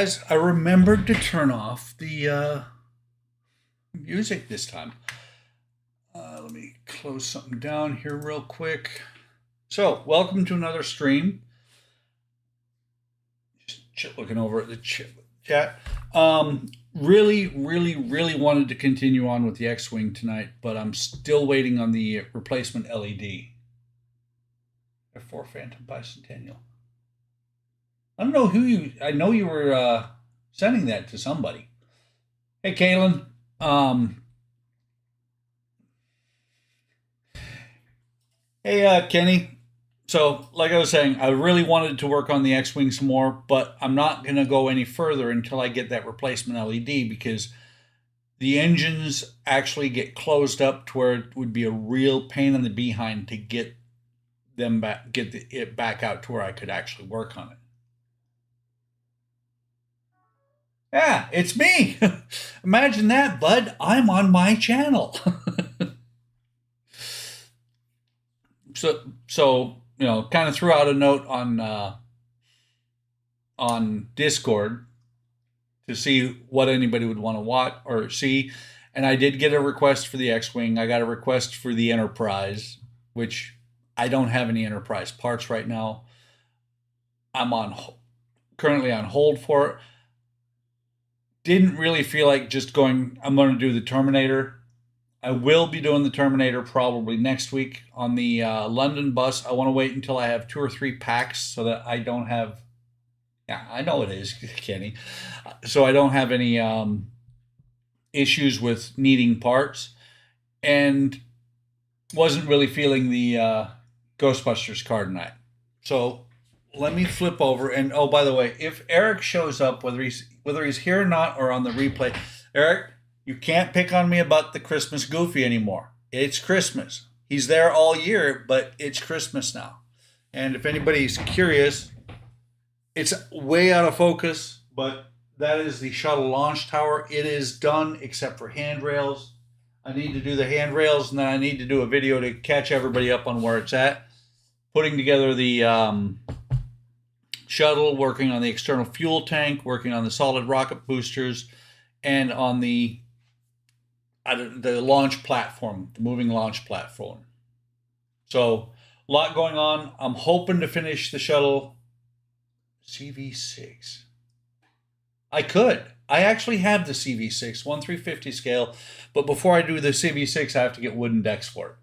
guys, I remembered to turn off the music this time. Let me close something down here real quick. So, welcome to another stream. Just looking over at the chat. Really wanted to continue on with the X-Wing tonight, but I'm still waiting on the replacement LED. For Phantom Bicentennial. I don't know who you. I know you were sending that to somebody. Hey, Kaylin. Hey, Kenny. So, like I was saying, I really wanted to work on the X-Wing some more, but I'm not going to go any further until I get that replacement LED because the engines actually get closed up to where it would be a real pain in the behind to get them back, it back out to where I could actually work on it. Yeah, it's me. Imagine that, bud. I'm on my channel. so kind of threw out a note on Discord to see what anybody would want to watch or see, and I did get a request for the X-Wing. I got a request for the Enterprise, which I don't have any Enterprise parts right now. I'm currently on hold for it. Didn't really feel like just going, I'm going to do the Terminator. I will be doing the Terminator probably next week on the London bus. I want to wait until I have 2 or 3 packs so that I don't have, yeah, I know it is, Kenny. So I don't have any issues with needing parts. And wasn't really feeling the Ghostbusters card night. So let me flip over. And oh, by the way, if Eric shows up, whether he's here or not or on the replay, Eric, you can't pick on me about the Christmas Goofy anymore. It's Christmas. He's there all year, but it's Christmas now. And if anybody's curious, it's way out of focus, but that is the shuttle launch tower. It is done except for handrails. I need to do the handrails, and then I need to do a video to catch everybody up on where it's at. Putting together the shuttle, working on the external fuel tank, working on the solid rocket boosters, and on the launch platform, the moving launch platform. So a lot going on. I'm hoping to finish the shuttle CV6. I actually have the CV6 1/350 scale, but before I do the CV6, I have to get wooden decks for it.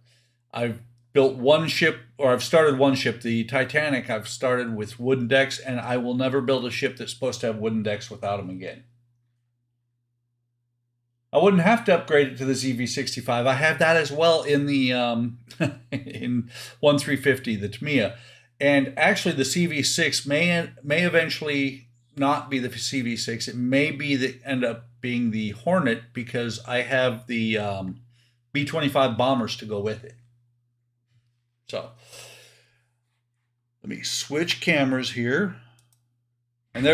I've built one ship, or I've started one ship, the Titanic. I've started with wooden decks, and I will never build a ship that's supposed to have wooden decks without them again. I wouldn't have to upgrade it to the ZV65. I have that as well in the in 1/350, the Tamiya. And actually, the CV6 may eventually not be the CV6. It may end up being the Hornet because I have the B-25 bombers to go with it. So let me switch cameras here. And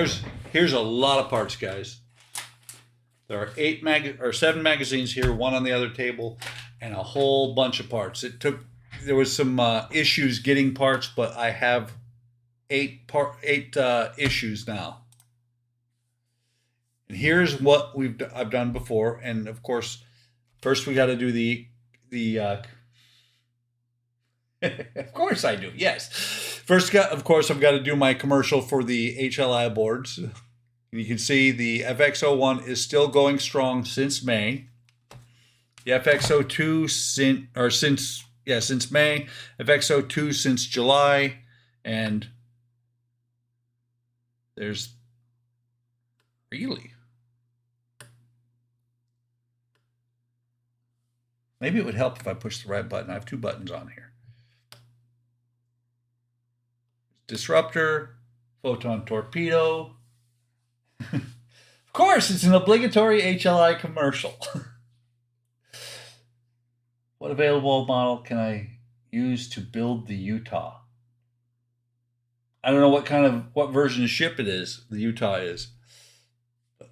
here's a lot of parts, guys. There are 7 magazines here, one on the other table, and a whole bunch of parts. There was some issues getting parts, but I have 8 issues now. And here's what I've done before. And of course, first we got to do the of course I do. Yes. First, of course, I've got to do my commercial for the HLI boards. You can see the FX01 is still going strong since May. The FX02 since May. FX02 since July, and there's really. Maybe it would help if I push the right button. I have 2 buttons on here. Disruptor, photon torpedo. Of course, it's an obligatory HLI commercial. What available model can I use to build the Utah? I don't know what version of ship it is, the Utah is. But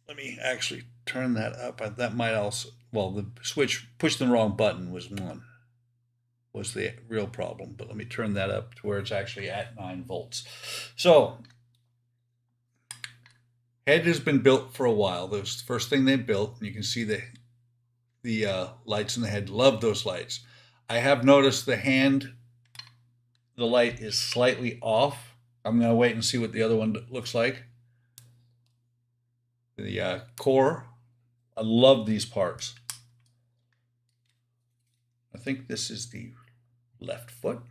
let me actually turn that up. That might also, well, the switch, pushing the wrong button was the real problem. But let me turn that up to where it's actually at 9 volts. So, Head has been built for a while. That was the first thing they built, and you can see the lights in the head. Love those lights. I have noticed the light is slightly off. I'm going to wait and see what the other one looks like. The core. I love these parts. I think this is the left foot.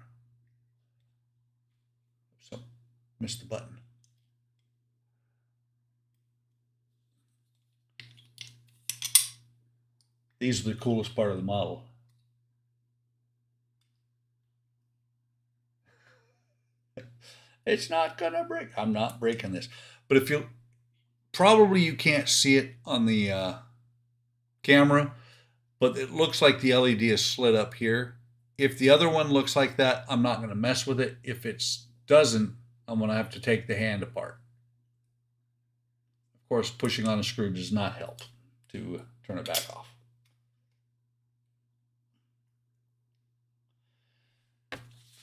So, missed the button. These are the coolest part of the model. It's not gonna break. I'm not breaking this. But if you can't see it on the camera, but it looks like the LED is slid up here. If the other one looks like that, I'm not going to mess with it. If it doesn't, I'm going to have to take the hand apart. Of course, pushing on a screw does not help to turn it back off.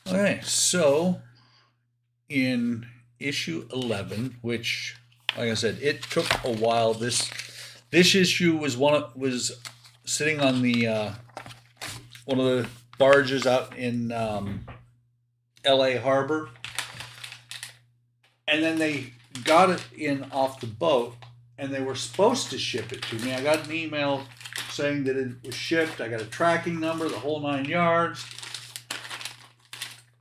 Okay, so in issue 11, which, like I said, it took a while. This issue was sitting on the one of the barges out in L.A. Harbor, and then they got it in off the boat, and they were supposed to ship it to me. I got an email saying that it was shipped. I got a tracking number, the whole 9 yards.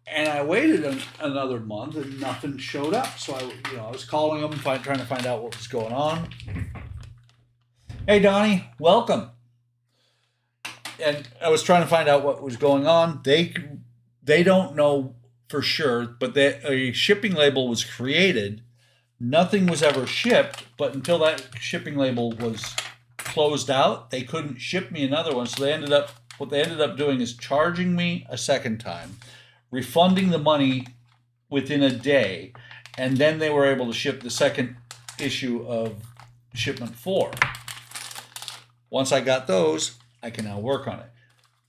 And I waited another month, and nothing showed up. So I was calling them, trying to find out what was going on. Hey, Donnie, welcome. And I was trying to find out what was going on. They don't know for sure, but a shipping label was created. Nothing was ever shipped, but until that shipping label was closed out, they couldn't ship me another one. So what they ended up doing is charging me a second time, refunding the money within a day, and then they were able to ship the second issue of shipment 4. Once I got those, I can now work on it.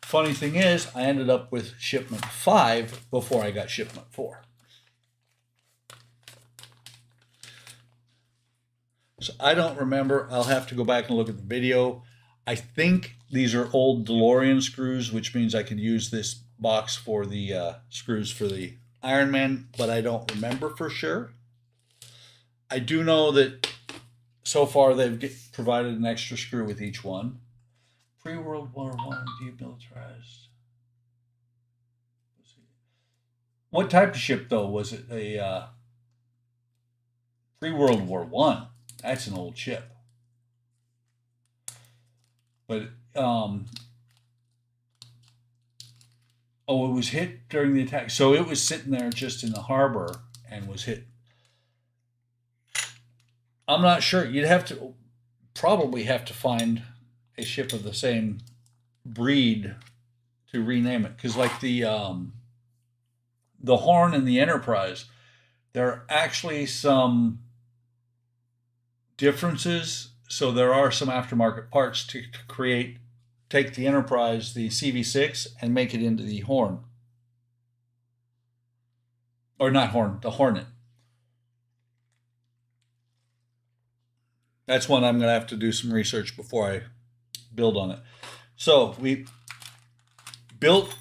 Funny thing is, I ended up with shipment 5 before I got shipment 4. So I don't remember. I'll have to go back and look at the video. I think these are old DeLorean screws, which means I could use this box for the screws for the Iron Man, but I don't remember for sure. I do know that so far they've provided an extra screw with each one. Pre-World War I, demilitarized. What type of ship, though? Was it a pre-World War I? That's an old ship. But it was hit during the attack. So it was sitting there just in the harbor and was hit. I'm not sure. You'd probably have to find a ship of the same breed to rename it. Because like the Horn and the Enterprise, there are actually some differences. So there are some aftermarket parts to take the Enterprise, the CV6, and make it into the Horn. Or not Horn, the Hornet. That's one I'm going to have to do some research before I build on it. So we built,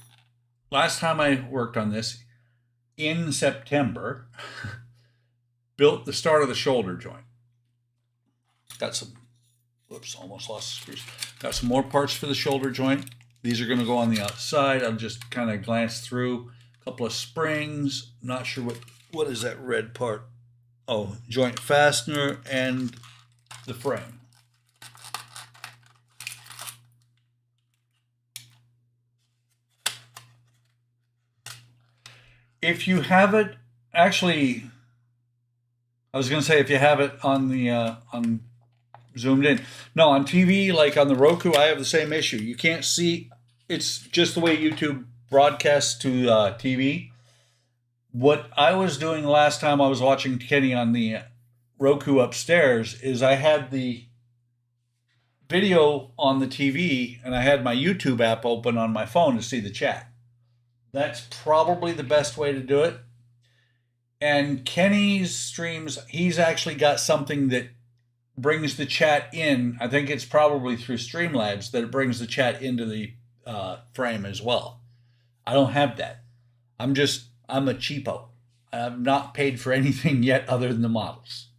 last time I worked on this, in September, built the start of the shoulder joint. Got some, whoops, almost lost the screws. Got some more parts for the shoulder joint. These are going to go on the outside. I'll just kind of glance through a couple of springs. Not sure what is that red part. Oh, joint fastener and the frame. If you have it, actually, I was going to say if you have it on the on zoomed in. No, on TV, like on the Roku, I have the same issue. You can't see. It's just the way YouTube broadcasts to TV. What I was doing last time I was watching Kenny on the Roku upstairs is I had the video on the TV and I had my YouTube app open on my phone to see the chat. That's probably the best way to do it. And Kenny's streams, he's actually got something that brings the chat in. I think it's probably through Streamlabs that it brings the chat into the frame as well. I don't have that. I'm a cheapo. I've not paid for anything yet other than the models.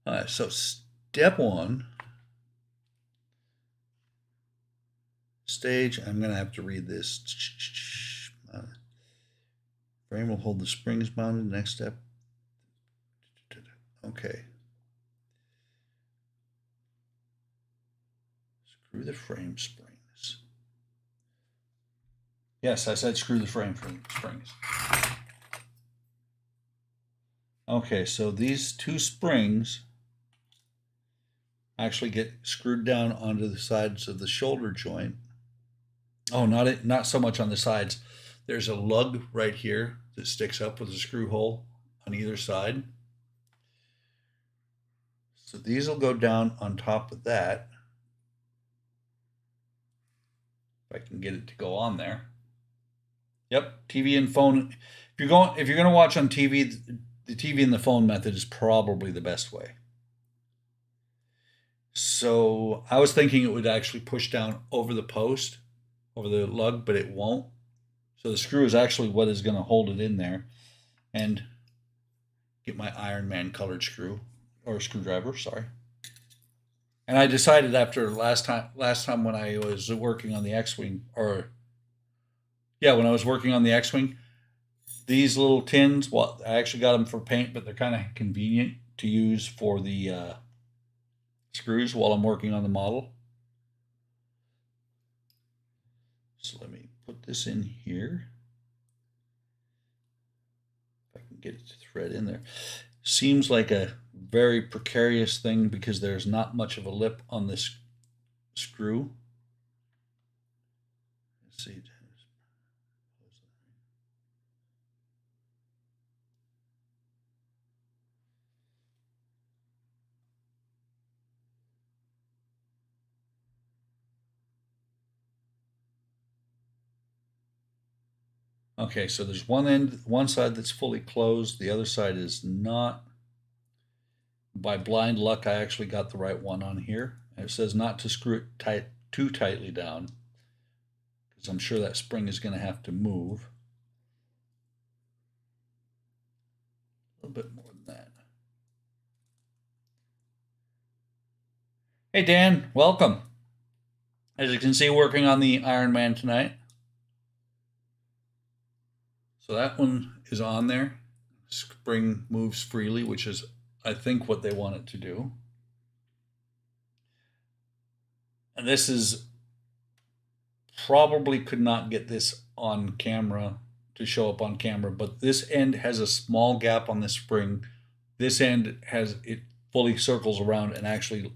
All right, so step one, stage, I'm going to have to read this. Frame will hold the springs mounted. Next step. Okay. Screw the frame springs. Yes, I said screw the frame springs. Okay, so these two springs actually get screwed down onto the sides of the shoulder joint. Oh, not so much on the sides. There's a lug right here that sticks up with a screw hole on either side. So these will go down on top of that. If I can get it to go on there. Yep, TV and phone. If you're going to watch on TV, the TV and the phone method is probably the best way. So I was thinking it would actually push down over the post, over the lug, but it won't. So the screw is actually what is going to hold it in there. And get my Iron Man colored screw, or screwdriver, sorry. And I decided after last time when I was working on the X-Wing, when I was working on the X-Wing, these little tins, well, I actually got them for paint, but they're kind of convenient to use for the screws while I'm working on the model. So let me put this in here. If I can get it to thread in there. Seems like a very precarious thing because there's not much of a lip on this screw. Let's see. Okay, so there's one side that's fully closed, the other side is not. By blind luck, I actually got the right one on here. And it says not to screw it too tightly down, because I'm sure that spring is going to have to move. A little bit more than that. Hey Dan, welcome. As you can see, working on the Iron Man tonight. So that one is on there. Spring moves freely, which is, I think, what they want it to do. And this is probably could not get this on camera to show up on camera, but this end has a small gap on the spring. This end has it fully circles around and actually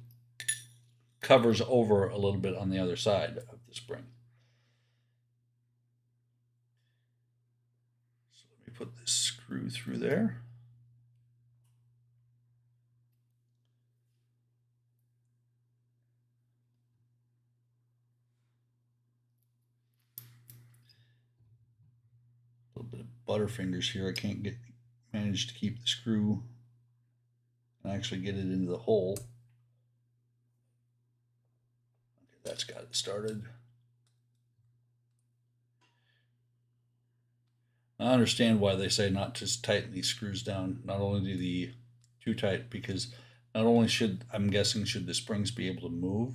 covers over a little bit on the other side of the spring. So let me put this screw through there. A little bit of butterfingers here. I can't manage to keep the screw and actually get it into the hole. Okay, that's got it started. I understand why they say not to tighten these screws down. Not only do the too tight, because not only I'm guessing should the springs be able to move,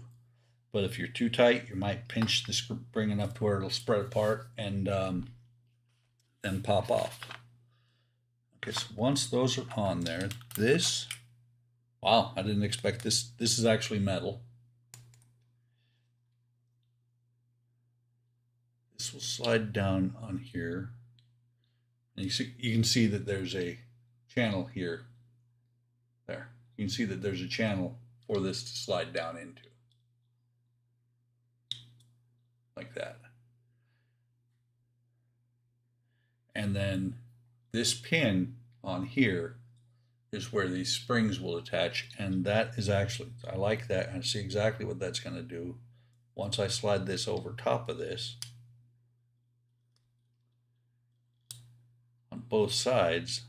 but if you're too tight, you might pinch the spring enough to where it'll spread apart and then pop off. Okay, so once those are on there, wow, I didn't expect this. This is actually metal. This will slide down on here. And you can see that there's a channel here. There. You can see that there's a channel for this to slide down into. Like that. And then this pin on here is where these springs will attach, and that is actually, I like that, and I see exactly what that's going to do. Once I slide this over top of this, on both sides,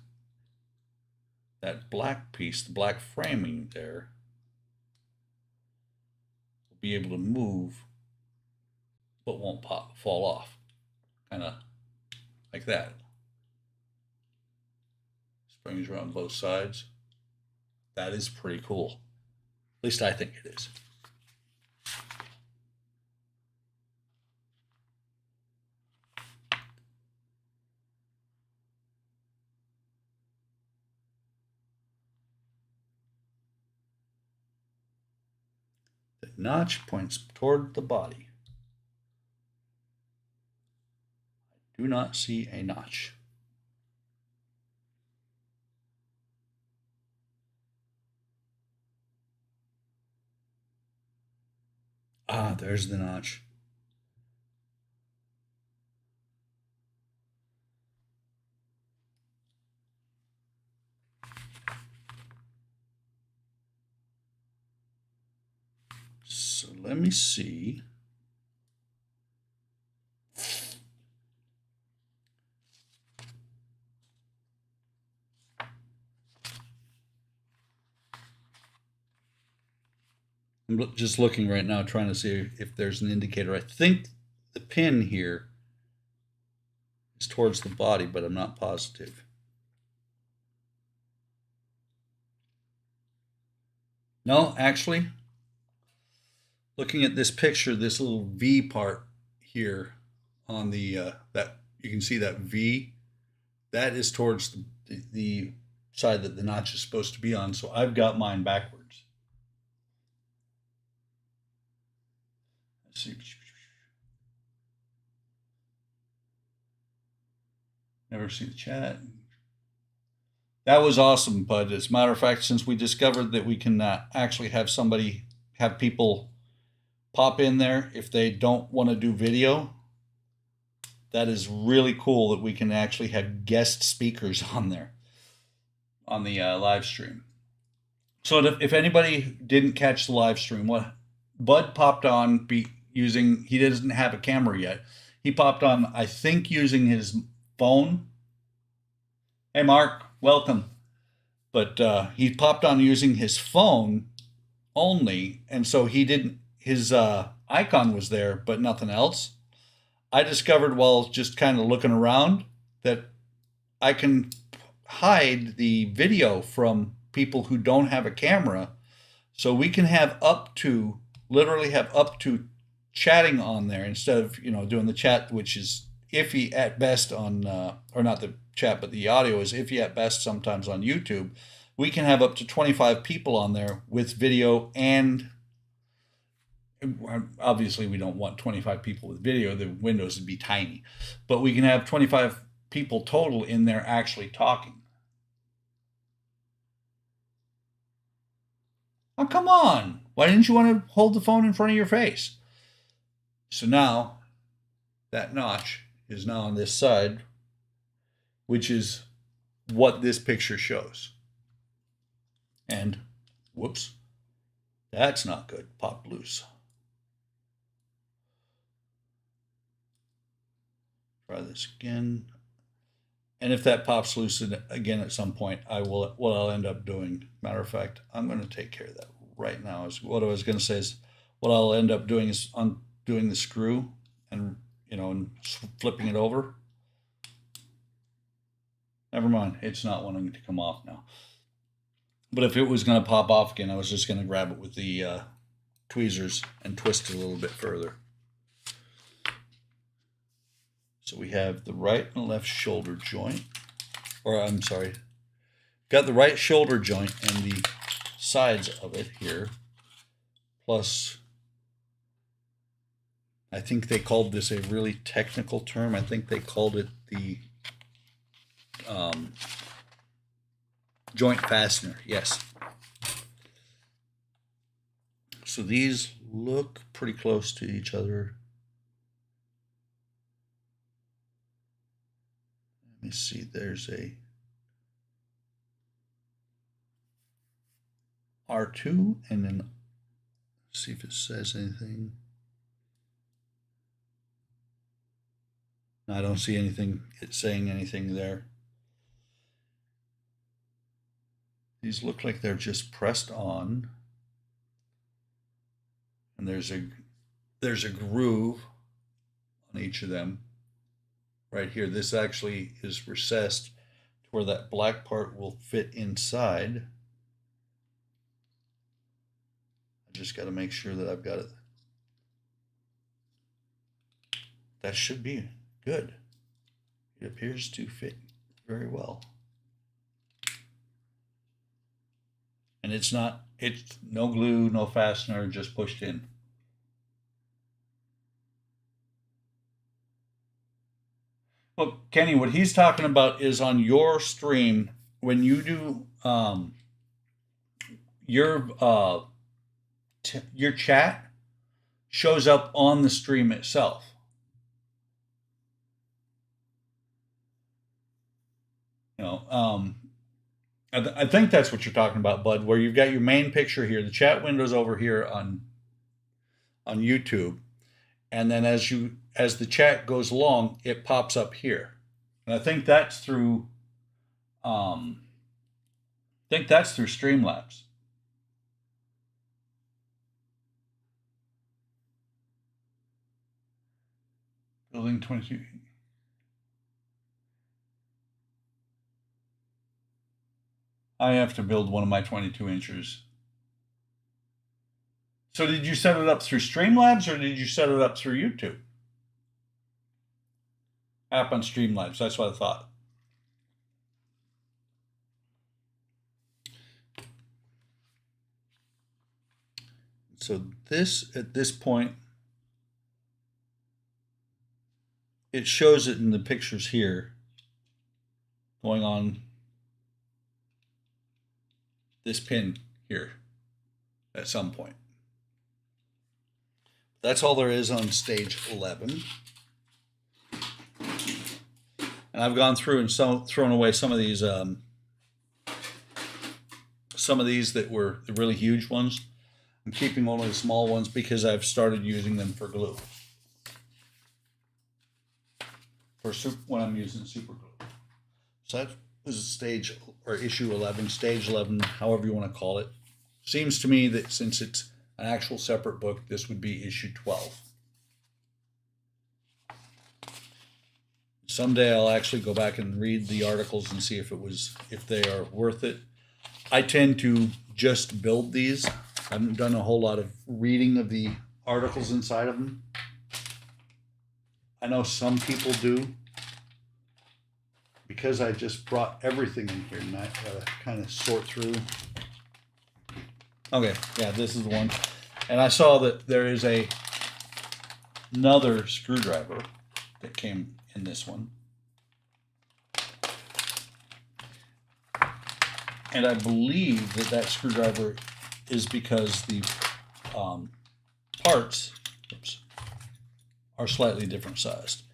that black piece, the black framing there, will be able to move but won't fall off. Kind of like that. Springs around both sides. That is pretty cool. At least I think it is. The notch points toward the body. I do not see a notch. Ah, there's the notch. So let me see. I'm just looking right now, trying to see if there's an indicator. I think the pin here is towards the body, but I'm not positive. No, actually, looking at this picture, this little V part here on the that you can see that V, that is towards the side that the notch is supposed to be on. So I've got mine backwards. Let's see. Never see the chat. That was awesome, Bud. As a matter of fact, since we discovered that we can actually have people pop in there if they don't want to do video, that is really cool that we can actually have guest speakers on there on the live stream. So if anybody didn't catch the live stream, what Bud popped on he doesn't have a camera yet. He popped on, I think, using his phone. Hey, Mark, welcome. But he popped on using his phone only, and so his icon was there, but nothing else. I discovered while just kind of looking around that I can hide the video from people who don't have a camera, so we can literally have up to chatting on there instead of doing the chat, which is iffy at best on or not the chat, but the audio is iffy at best sometimes on YouTube. We can have up to 25 people on there with video, and obviously we don't want 25 people with video. The windows would be tiny, but we can have 25 people total in there actually talking. Oh, come on. Why didn't you want to hold the phone in front of your face? So now that notch is now on this side, which is what this picture shows. And whoops, that's not good. Popped loose. Try this again. And if that pops loose again at some point, what I'll end up doing. Matter of fact, I'm going to take care of that right now. Is what I was going to say is what I'll end up doing is undoing the screw and and flipping it over. Never mind, it's not wanting to come off now. But if it was going to pop off again, I was just going to grab it with the tweezers and twist it a little bit further. So we have the right and left shoulder joint, or I'm sorry, got the right shoulder joint and the sides of it here, plus I think they called this a really technical term. I think they called it the joint fastener. Yes. So these look pretty close to each other. Let me see. There's a R2 and then see if it says anything. I don't see anything, it's saying anything there. These look like they're just pressed on. And there's a groove on each of them. Right here, this actually is recessed to where that black part will fit inside. I just got to make sure that I've got it. That should be good. It appears to fit very well. And it's no glue, no fastener, just pushed in. Well, Kenny, what he's talking about is on your stream, when you do your chat shows up on the stream itself. You know, I think that's what you're talking about, Bud, where you've got your main picture here, the chat window's over here on YouTube, and then as the chat goes along, it pops up here. And I think that's through Streamlabs. Building 22. I have to build one of my 22 inches. So did you set it up through Streamlabs or did you set it up through YouTube? App on Streamlabs, that's what I thought. So this, at this point, it shows it in the pictures here, going on this pin here at some point. That's all there is on stage 11. And I've gone through and thrown away some of these that were the really huge ones. I'm keeping only the small ones because I've started using them for glue. When I'm using super glue. So that was stage or issue 11, stage 11, however you want to call it. Seems to me that since it's an actual separate book, this would be issue 12. Someday I'll actually go back and read the articles and see if they are worth it. I tend to just build these. I haven't done a whole lot of reading of the articles inside of them. I know some people do. Because I just brought everything in here and I gotta kind of sort through. Okay, yeah, this is the one. And I saw that there is another screwdriver that came in this one. And I believe that screwdriver is because the parts are slightly different sized.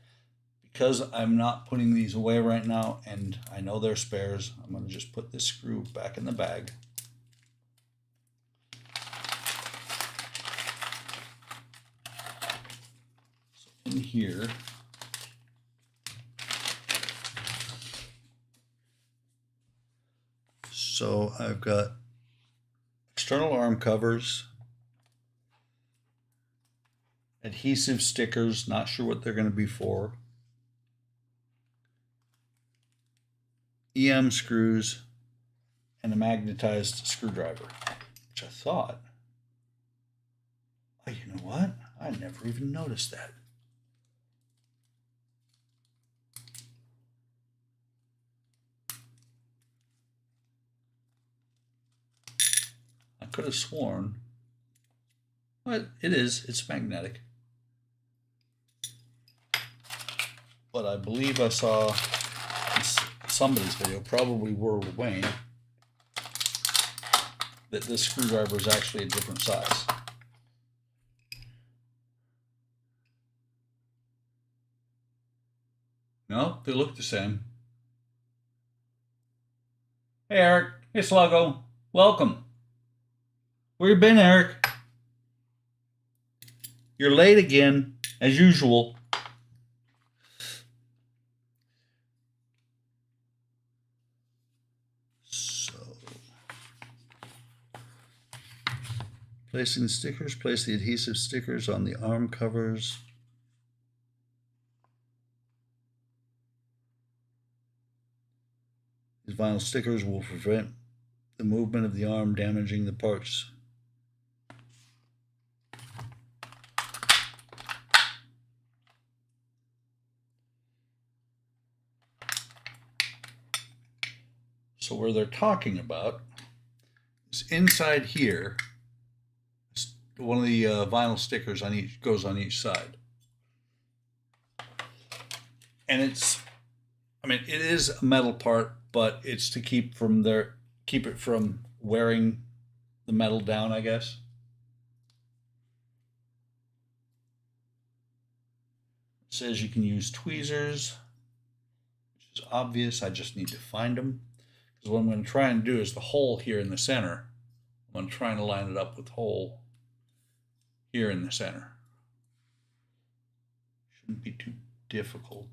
Because I'm not putting these away right now and I know they're spares, I'm going to just put this screw back in the bag. So in here, so I've got external arm covers, adhesive stickers, not sure what they're going to be for. EM screws, and a magnetized screwdriver, which I thought, oh, you know what? I never even noticed that. I could have sworn, but it's magnetic. But I believe I saw somebody's video, probably World Wayne, that this screwdriver is actually a different size. No, they look the same. Hey Eric, hey Sluggo, welcome. Where you been, Eric? You're late again, as usual. Placing the stickers, place the adhesive stickers on the arm covers. These vinyl stickers will prevent the movement of the arm damaging the parts. So where they're talking about is inside here, one of the vinyl stickers on each goes on each side. And it's, I mean, it is a metal part, but it's to keep it from wearing the metal down, I guess. It says you can use tweezers, which is obvious. I just need to find them. Because what I'm going to try and do is the hole here in the center. I'm going to try and line it up with the hole here in the center. Shouldn't be too difficult.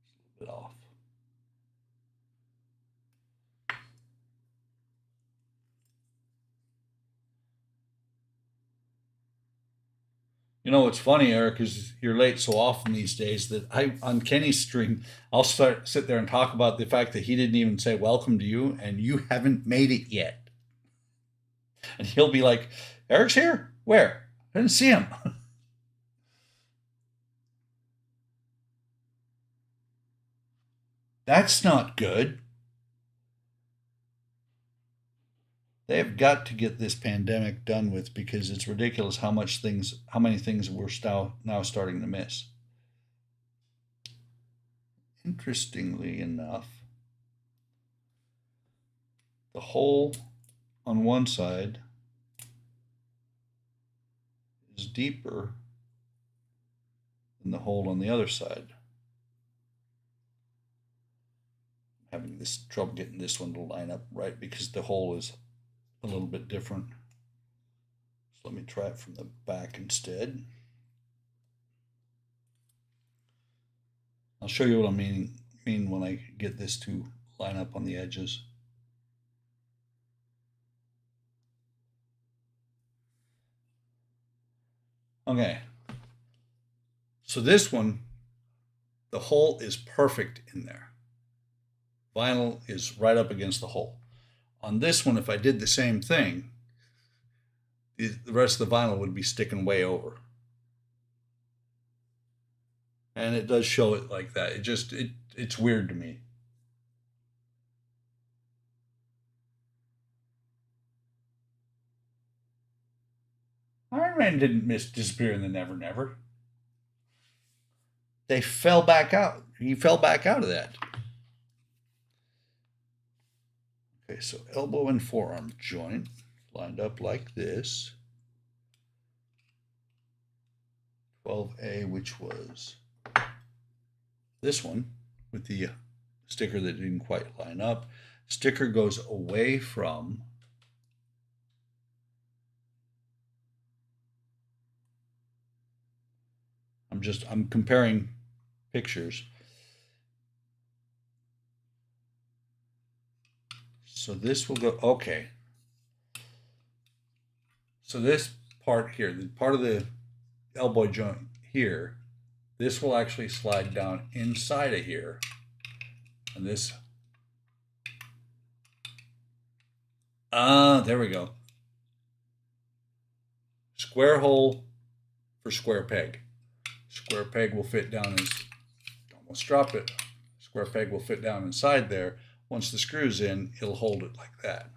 It's a little bit off. You know what's funny, Eric, is you're late so often these days that on Kenny's stream, I'll sit there and talk about the fact that he didn't even say welcome to you and you haven't made it yet. And he'll be like, Eric's here? Where? I didn't see him. That's not good. They've got to get this pandemic done with because it's ridiculous how many things we're now starting to miss. Interestingly enough, the hole on one side is deeper than the hole on the other side. I'm having this trouble getting this one to line up right because the hole is a little bit different. So let me try it from the back instead. I'll show you what I mean when I get this to line up on the edges. Okay. So this one, the hole is perfect in there. Vinyl is right up against the hole. On this one, if I did the same thing, the rest of the vinyl would be sticking way over. And it does show it like that. It's weird to me. Iron Man didn't disappear in the Never Never. They fell back out. He fell back out of that. Okay, so elbow and forearm joint lined up like this. 12A, which was this one with the sticker that didn't quite line up. Sticker goes away from I'm comparing pictures. So this will go, okay. So this part here, the part of the elbow joint here, this will actually slide down inside of here. And this, there we go. Square hole for square peg. Square peg will fit down as, almost dropped it. Square peg will fit down inside there. Once the screw's in, it'll hold it like that.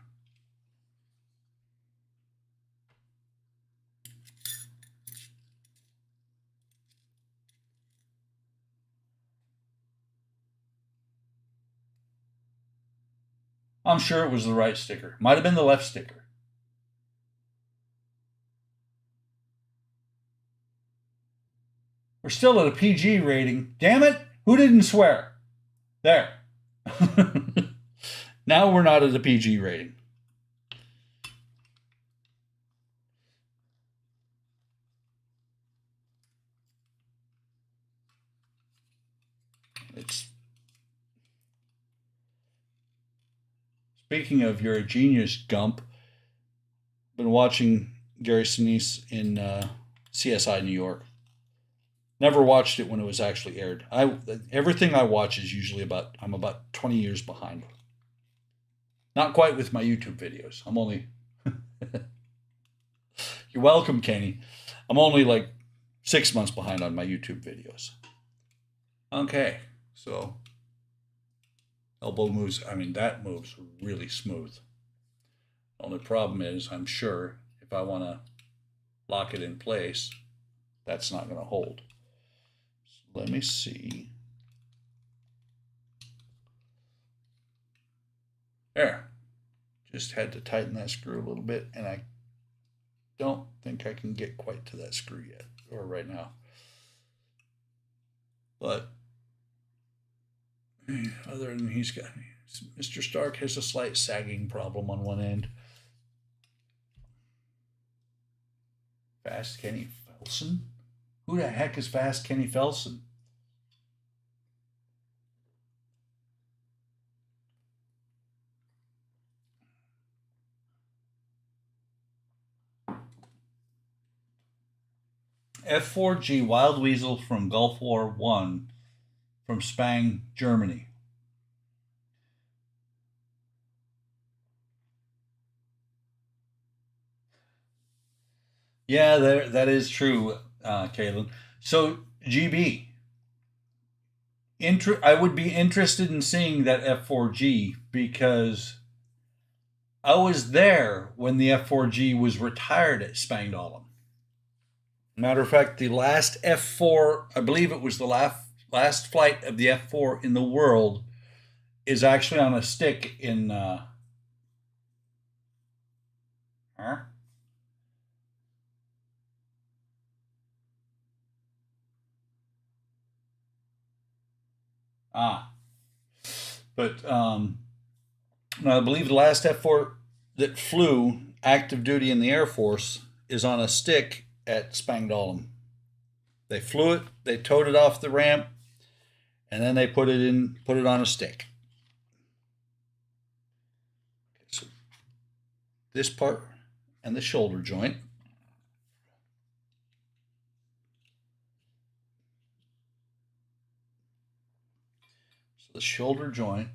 I'm sure it was the right sticker. Might have been the left sticker. We're still at a PG rating. Damn it! Who didn't swear? There. Now we're not at a PG rating. Speaking of, you're a genius, Gump. Been watching Gary Sinise in CSI New York. Never watched it when it was actually aired. Everything I watch is usually I'm about 20 years behind. Not quite with my YouTube videos. I'm only You're welcome, Kenny. I'm only like 6 months behind on my YouTube videos. Okay, so elbow moves. I mean, that moves really smooth. Only problem is, I'm sure if I want to lock it in place, that's not going to hold. So let me see. There. Just had to tighten that screw a little bit, and I don't think I can get quite to that screw yet, or right now. But other than Mr. Stark has a slight sagging problem on one end. Fast Kenny Felson? Who the heck is Fast Kenny Felson? F4G Wild Weasel from Gulf War One, from Spang, Germany. Yeah, that is true, Caitlin. So, GB, I would be interested in seeing that F4G because I was there when the F4G was retired at Spangdahlem. Matter of fact, the last F4, I believe it was the last flight of the F4 in the world, is actually on a stick in. Huh? Ah, but I believe the last F4 that flew active duty in the Air Force is on a stick at Spangdahlem. They flew it, they towed it off the ramp, and then they put it on a stick. So this part and the shoulder joint. So the shoulder joint.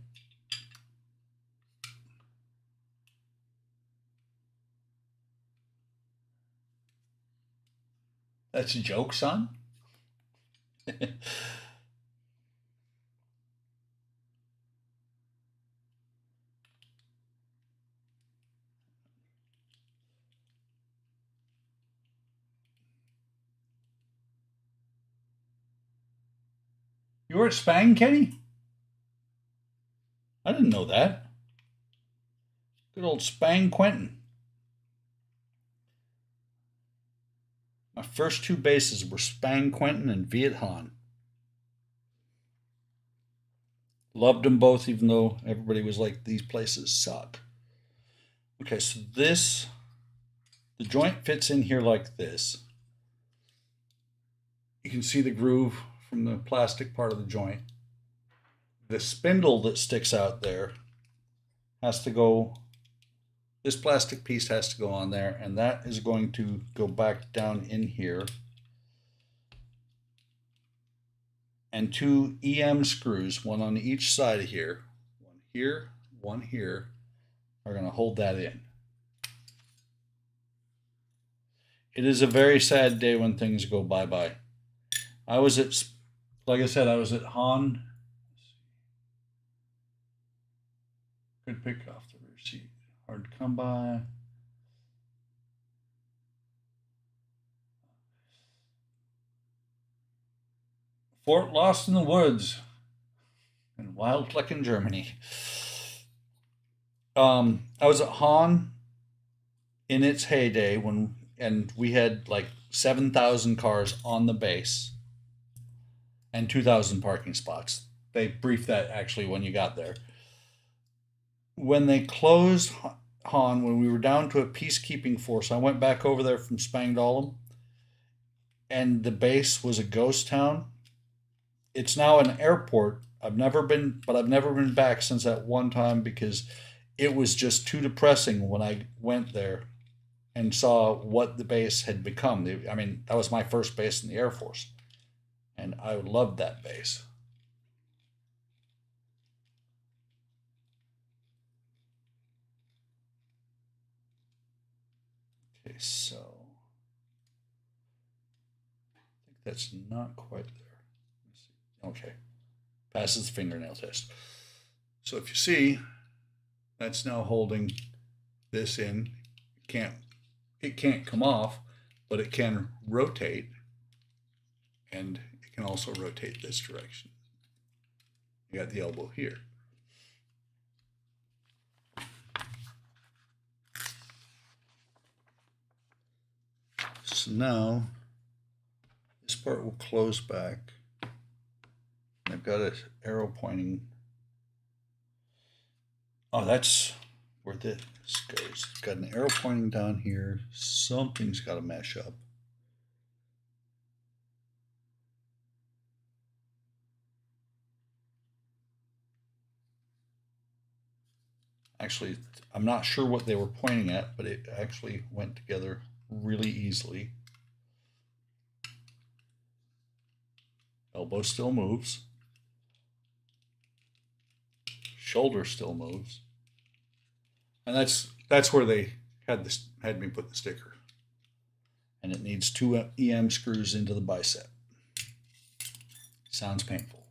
That's a joke, son? You were at Spang, Kenny? I didn't know that. Good old Spang Quentin. My first two bases were Spang Quentin and Viet Hon. Loved them both, even though everybody was like, these places suck. Okay, so the joint fits in here like this. You can see the groove from the plastic part of the joint. The spindle that sticks out there has to go, this plastic piece has to go on there, and that is going to go back down in here. And two EM screws, one on each side of here, one here, are going to hold that in. It is a very sad day when things go bye-bye. I was at, like I said, I was at Han. Could pick off the rear seat. Hard to come by. Fort Lost in the Woods in Wild Flecken, Germany. I was at Han in its heyday and we had like 7,000 cars on the base and 2,000 parking spots. They briefed that actually when you got there. When they closed Han, when we were down to a peacekeeping force, I went back over there from Spangdahlem, and the base was a ghost town. It's now an airport. I've never been back since that one time because it was just too depressing when I went there and saw what the base had become. I mean, that was my first base in the Air Force, and I loved that base. Okay, so I think that's not quite there. Okay, passes the fingernail test. So if you see, that's now holding this in. Can't it can't come off, but it can rotate, and it can also rotate this direction. You got the elbow here. So now this part will close back. I've got an arrow pointing. Oh, that's where this goes. It's got an arrow pointing down here. Something's got to mesh up. Actually, I'm not sure what they were pointing at, but it actually went together really easily. Elbow still moves. Shoulder still moves. And that's where they had me put the sticker. And it needs 2 EM screws into the bicep. Sounds painful.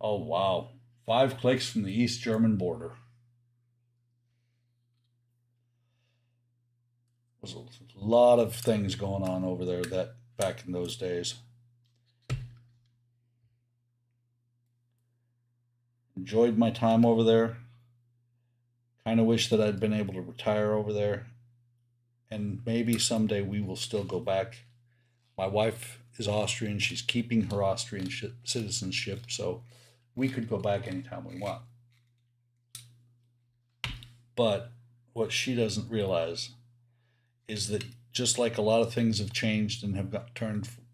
Oh wow. 5 clicks from the East German border. There's a lot of things going on over there that back in those days. Enjoyed my time over there. Kind of wish that I'd been able to retire over there. And maybe someday we will still go back. My wife is Austrian. She's keeping her Austrian citizenship, so we could go back anytime we want. But what she doesn't realize is that just like a lot of things have changed and have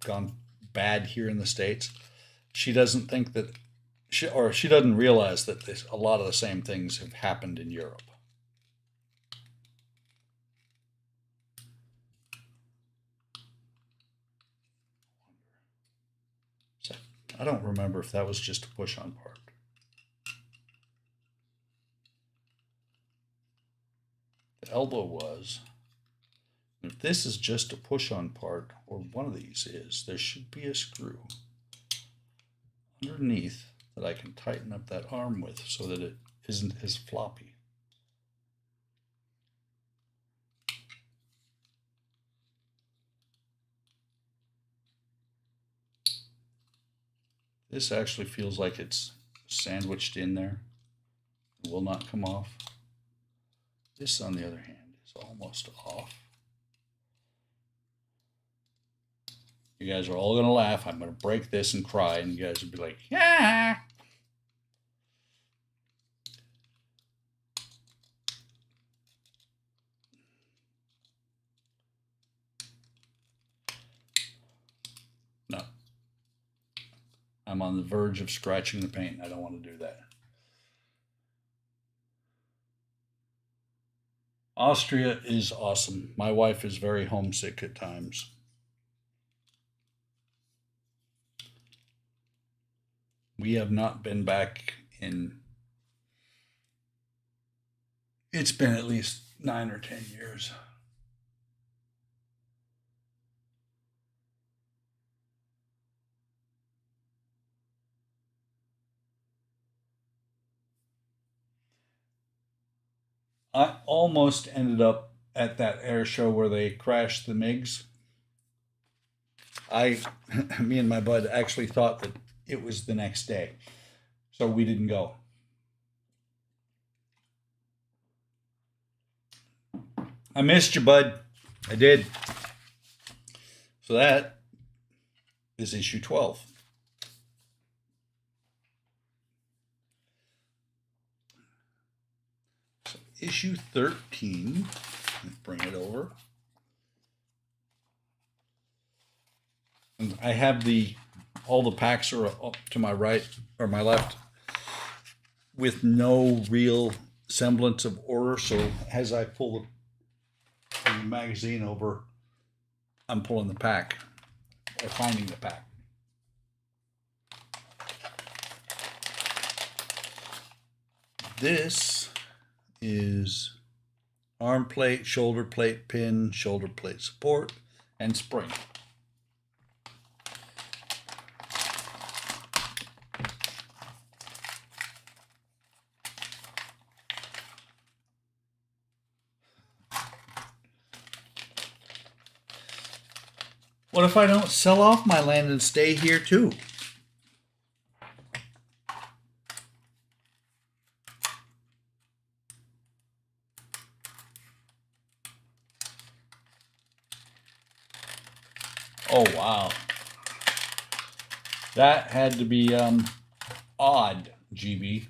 gone bad here in the States, she doesn't think that she doesn't realize that a lot of the same things have happened in Europe. So I don't remember if that was just a push-on part. The elbow was. If this is just a push-on part, or one of these is, there should be a screw underneath that I can tighten up that arm with so that it isn't as floppy. This actually feels like it's sandwiched in there. It will not come off. This, on the other hand, is almost off. You guys are all going to laugh. I'm going to break this and cry, and you guys will be like, yeah. No. I'm on the verge of scratching the paint. I don't want to do that. Austria is awesome. My wife is very homesick at times. We have not been back in, it's been at least 9 or 10 years. I almost ended up at that air show where they crashed the MiGs. Me and my bud actually thought that it was the next day, so we didn't go. I missed you, bud. I did. So that is issue 12. So issue 13, let's bring it over. And I have the all the packs are up to my right or my left with no real semblance of order. So as I pull the magazine over, I'm pulling the pack or finding the pack. This is arm plate, shoulder plate pin, shoulder plate support, and spring. What if I don't sell off my land and stay here too? Oh, wow. That had to be odd, GB.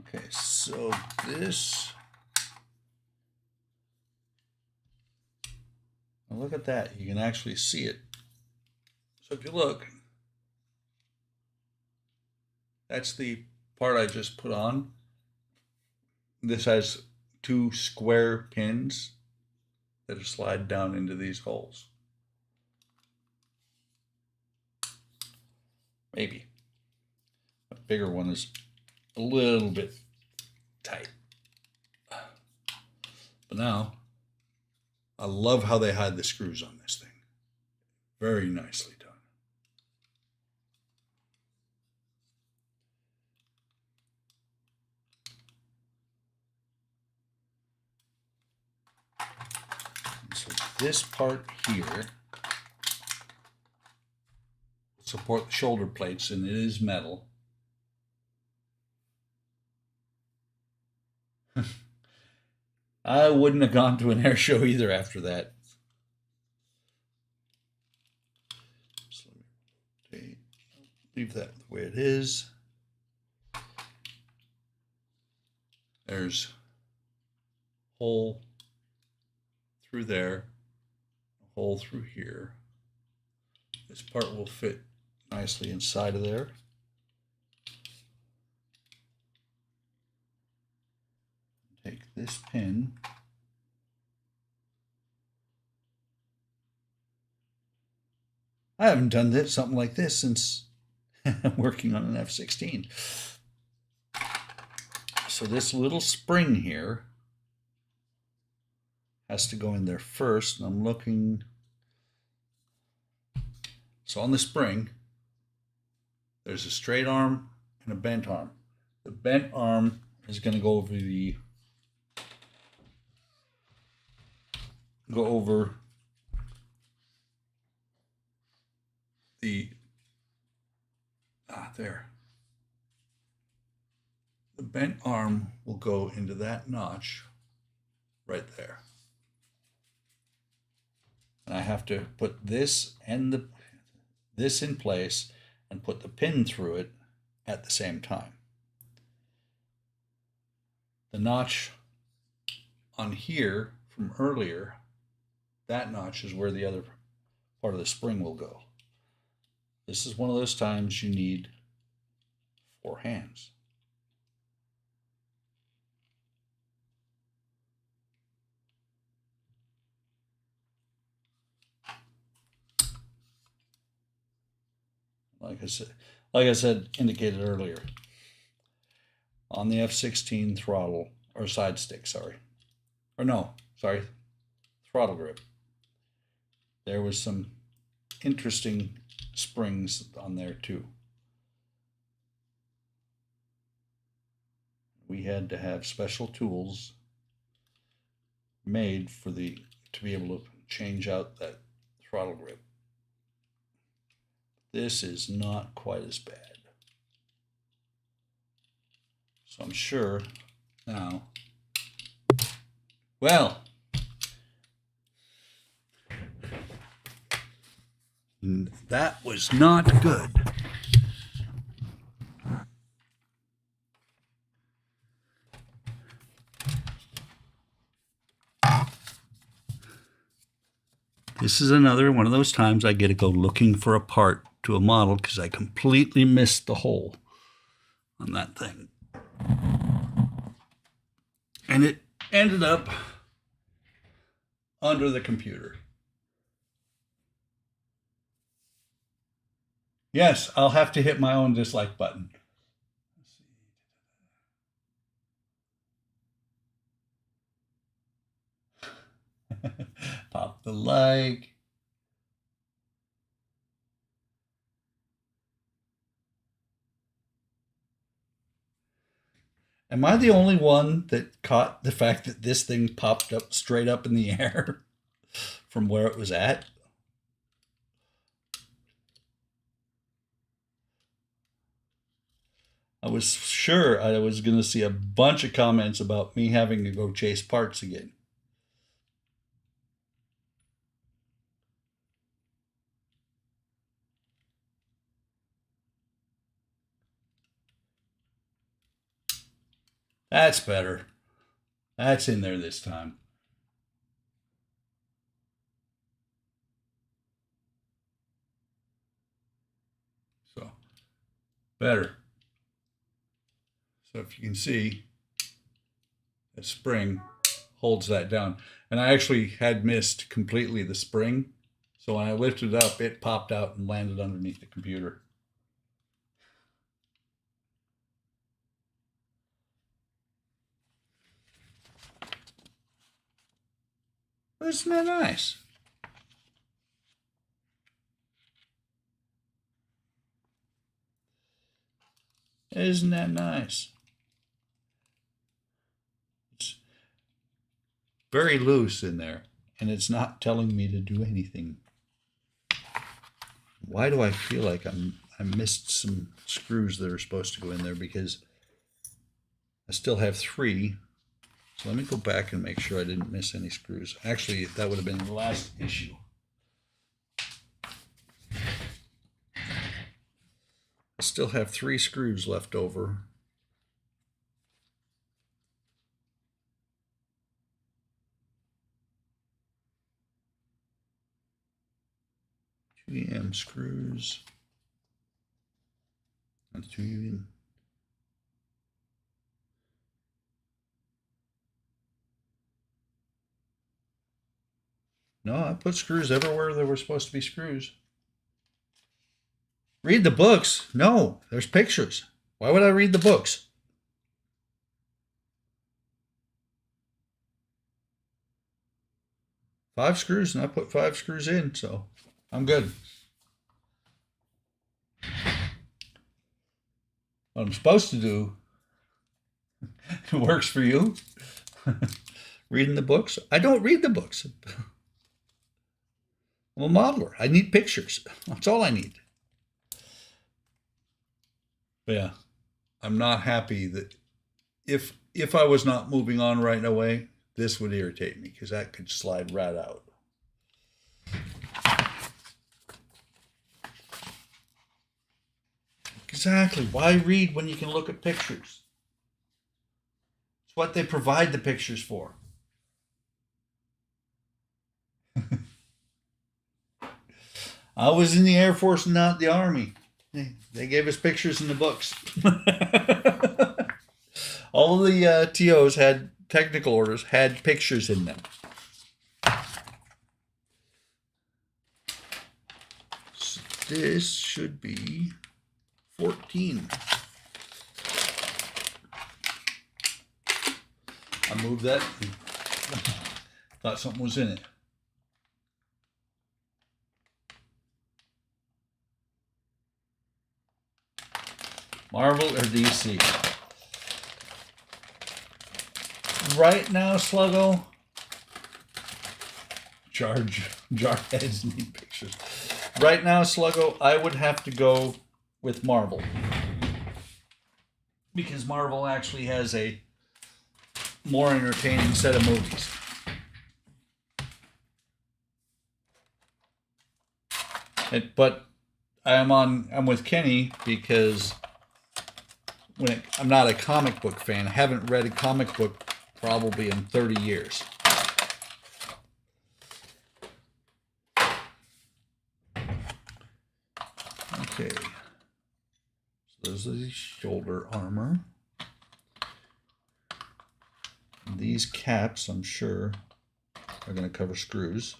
Okay, so this... Now look at that. You can actually see it. So if you look, that's the part I just put on. This has two square pins that slide down into these holes. Maybe. A bigger one is a little bit tight. But now, I love how they hide the screws on this thing. Very nicely done. So this part here will support the shoulder plates, and it is metal. I wouldn't have gone to an air show either after that. So leave that the way it is. There's a hole through there, a hole through here. This part will fit nicely inside of there. Take this pin, I haven't done something like this since working on an F-16. So this little spring here has to go in there first, and I'm looking. So on the spring, there's a straight arm and a bent arm. The bent arm is going to go over there. The bent arm will go into that notch right there. And I have to put this and this in place and put the pin through it at the same time. The notch on here from earlier, that notch is where the other part of the spring will go. This is one of those times you need 4 hands. Like I said, indicated earlier, on the F-16 throttle, or side stick, throttle grip, there was some interesting springs on there too. We had to have special tools made to be able to change out that throttle grip. This is not quite as bad. So I'm sure now, well, that was not good. This is another one of those times I get to go looking for a part to a model because I completely missed the hole on that thing. And it ended up under the computer. Yes, I'll have to hit my own dislike button. Pop the like. Am I the only one that caught the fact that this thing popped up straight up in the air from where it was at? I was sure I was going to see a bunch of comments about me having to go chase parts again. That's better. That's in there this time. So, better. So if you can see, the spring holds that down. And I actually had missed completely the spring. So when I lifted it up, it popped out and landed underneath the computer. Isn't that nice? Isn't that nice? It's very loose in there, and it's not telling me to do anything. Why do I feel like I missed some screws that are supposed to go in there? Because I still have 3. So let me go back and make sure I didn't miss any screws. Actually, that would have been the last issue. I still have 3 screws left over. EM screws. That's 2 EM. No, I put screws everywhere there were supposed to be screws. Read the books? No, there's pictures. Why would I read the books? Five screws, and I put 5 screws in, so I'm good. What I'm supposed to do, it works for you. Reading the books? I don't read the books. I'm a modeler. I need pictures. That's all I need. But yeah, I'm not happy that if I was not moving on right away, this would irritate me because that could slide right out. Exactly. Why read when you can look at pictures? It's what they provide the pictures for. I was in the Air Force and not the Army. They gave us pictures in the books. All of the TOs had technical orders, had pictures in them. So this should be 14. I moved that. Thought something was in it. Marvel or DC? Right now, Sluggo. Jarheads need pictures. Right now, Sluggo, I would have to go with Marvel. Because Marvel actually has a more entertaining set of movies. But I'm with Kenny because I'm not a comic book fan. I haven't read a comic book probably in 30 years. Okay. So those are the shoulder armor. And these caps, I'm sure, are going to cover screws.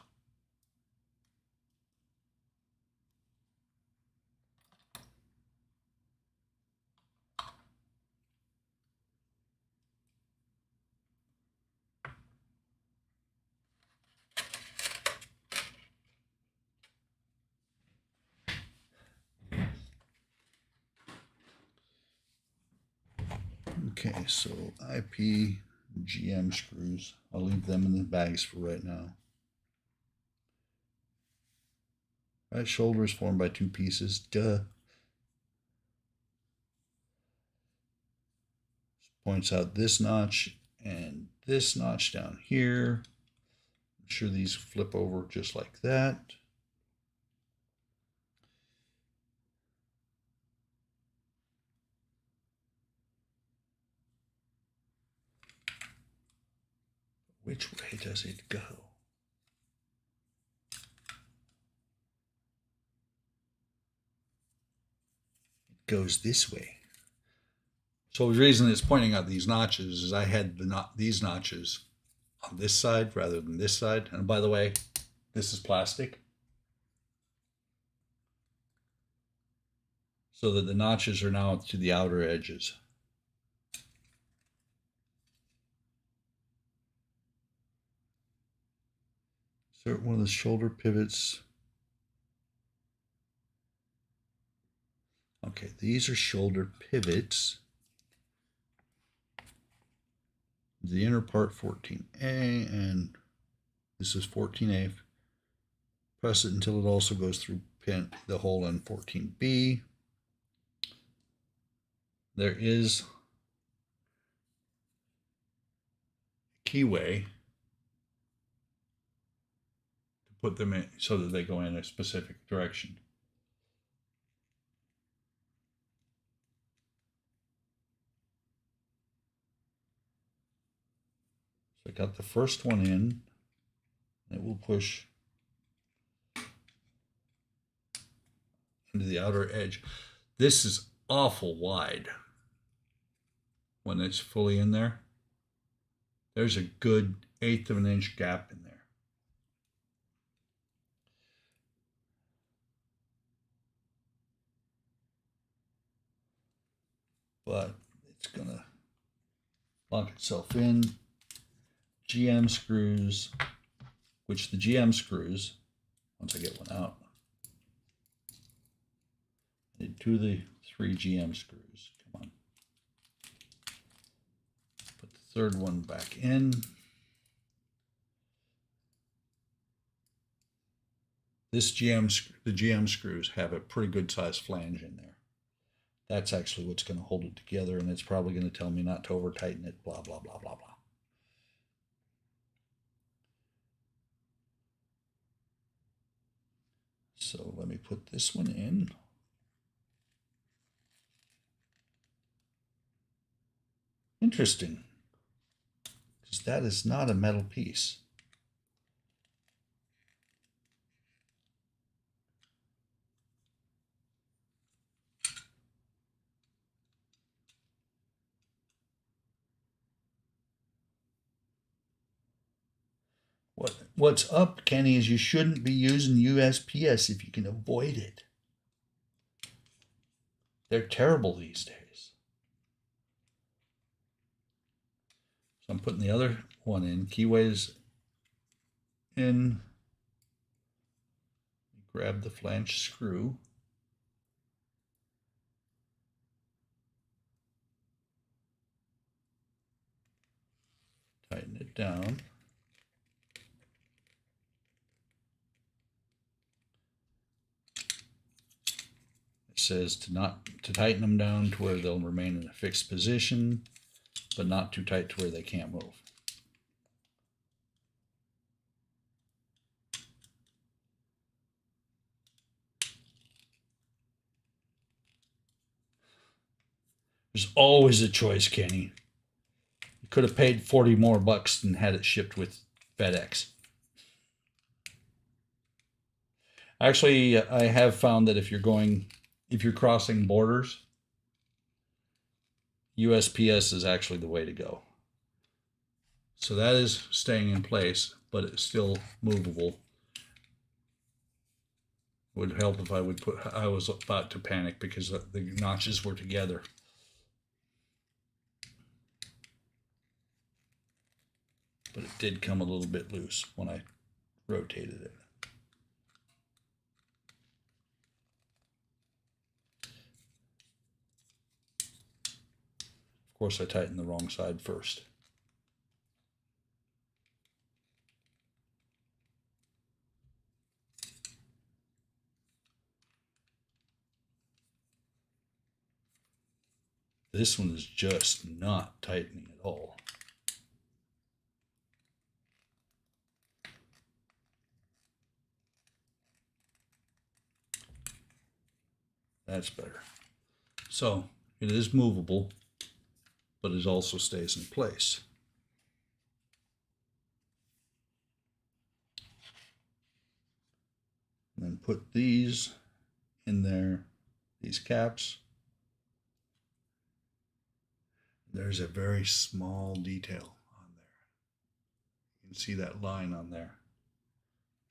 Okay, so IP GM screws. I'll leave them in the bags for right now. Right shoulder is formed by two pieces. Duh. Points out this notch and this notch down here. I'm sure these flip over just like that. Which way does it go? It goes this way. So the reason it's pointing out these notches is I had these notches on this side rather than this side. And by the way, this is plastic. So that the notches are now to the outer edges. Insert one of the shoulder pivots. Okay, these are shoulder pivots. The inner part 14A, and this is 14A. Press it until it also goes through the hole in 14B. There is a keyway to put them in so that they go in a specific direction. So I got the first one in. It will push into the outer edge. This is awful wide when it's fully in there. There's a good 1/8 of an inch gap in there. But it's gonna lock itself in. GM screws, which the GM screws, once I get one out, I need 2 of the 3 GM screws. Come on. Put the third one back in. The GM screws have a pretty good sized flange in there. That's actually what's going to hold it together, and it's probably going to tell me not to over tighten it, blah, blah, blah, blah, blah. So let me put this one in. Interesting, because that is not a metal piece. What's up, Kenny, is you shouldn't be using USPS if you can avoid it. They're terrible these days. So I'm putting the other one in. Keyways in. Grab the flange screw. Tighten it down. It says to tighten them down to where they'll remain in a fixed position, but not too tight to where they can't move. There's always a choice, Kenny. You could have paid 40 more bucks and had it shipped with FedEx. Actually, I have found that if you're going if you're crossing borders, USPS is actually the way to go. So that is staying in place, but it's still movable. Would help if I would put, I was about to panic because the notches were together. But it did come a little bit loose when I rotated it. Of course, I tightened the wrong side first. This one is just not tightening at all. That's better. So it is movable, but it also stays in place. And then put these in there, these caps. There's a very small detail on there. You can see that line on there.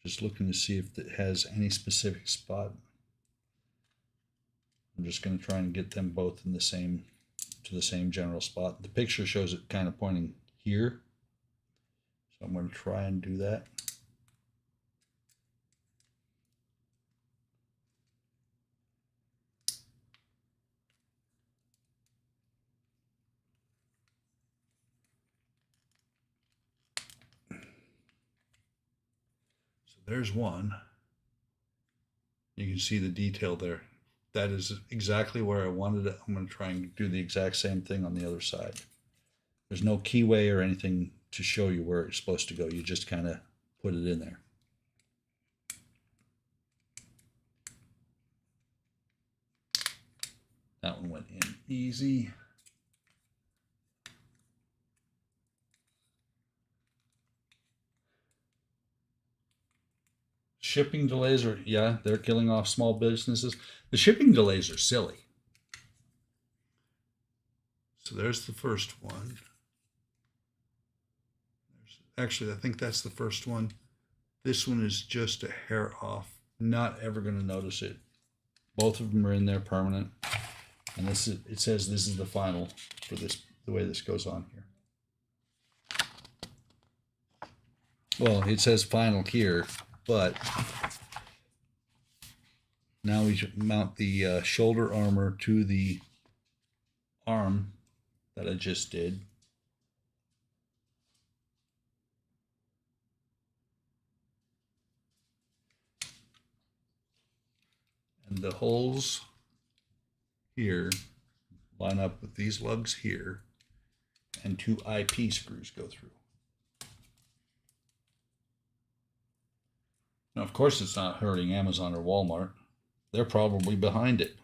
Just looking to see if it has any specific spot. I'm just going to try and get them both in the same, to the same general spot. The picture shows it kind of pointing here. So I'm going to try and do that. There's one. You can see the detail there. That is exactly where I wanted it. I'm going to try and do the exact same thing on the other side. There's no keyway or anything to show you where it's supposed to go. You just kind of put it in there. That one went in easy. Shipping delays are, yeah, they're killing off small businesses. The shipping delays are silly. So there's the first one. Actually, I think that's the first one. This one is just a hair off. Not ever going to notice it. Both of them are in there permanent. And this is, it says this is the final for this, the way this goes on here. Well, it says final here, but now we should mount the shoulder armor to the arm that I just did. And the holes here line up with these lugs here, and 2 IP screws go through. Now, of course, it's not hurting Amazon or Walmart. They're probably behind it.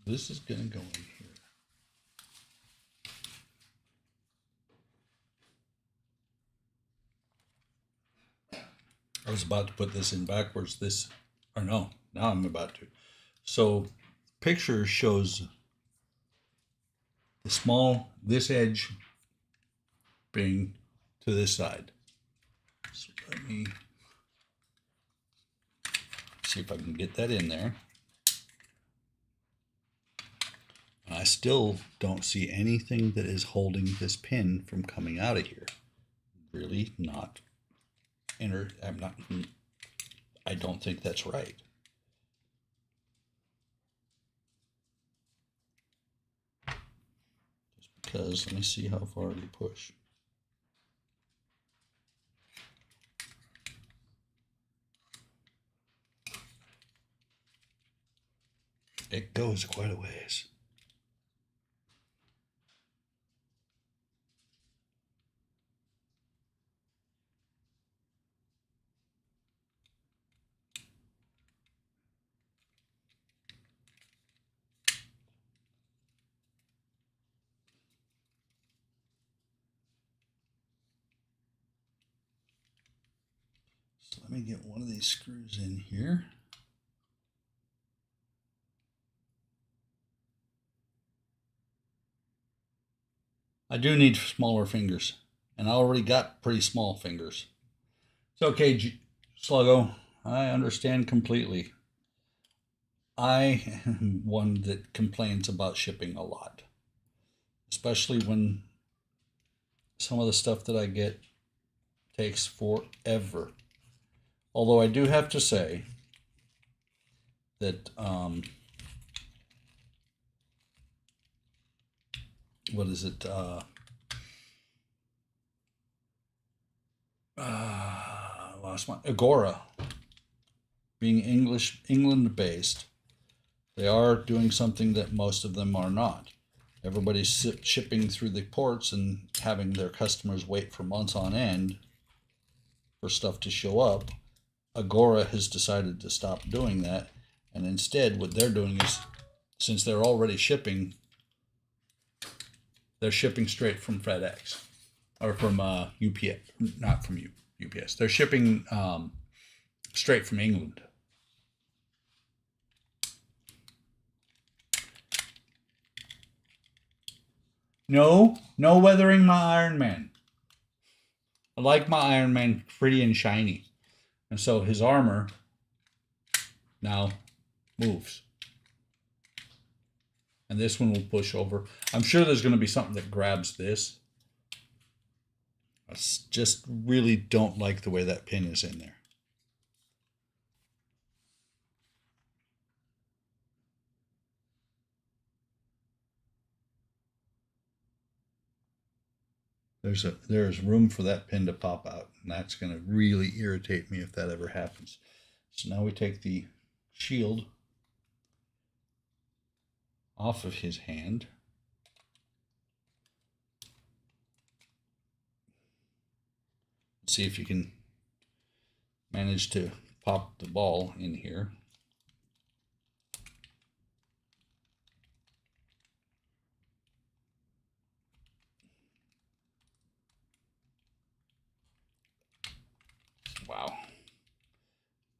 This is going to go in here. I was about to put this in backwards. This, or no, now I'm about to. So, picture shows the small, this edge being to this side. So let me see if I can get that in there. I still don't see anything that is holding this pin from coming out of here. Really not. I don't think that's right. Just because, let me see how far we push. It goes quite a ways. So let me get one of these screws in here. I do need smaller fingers, and I already got pretty small fingers. It's okay, Sluggo. I understand completely. I am one that complains about shipping a lot, especially when some of the stuff that I get takes forever. Although I do have to say that what is it? Lost my Agora, being England based, they are doing something that most of them are not. Everybody's shipping through the ports and having their customers wait for months on end for stuff to show up. Agora has decided to stop doing that, and instead what they're doing is, since they're already shipping, they're shipping straight from FedEx or from UPS, not from UPS. They're shipping straight from England. No weathering my Iron Man. I like my Iron Man pretty and shiny. And so his armor now moves. And this one will push over. I'm sure there's going to be something that grabs this. I just really don't like the way that pin is in there. There's room for that pin to pop out, and that's going to really irritate me if that ever happens. So now we take the shield off of his hand. Let's see if you can manage to pop the ball in here. Wow.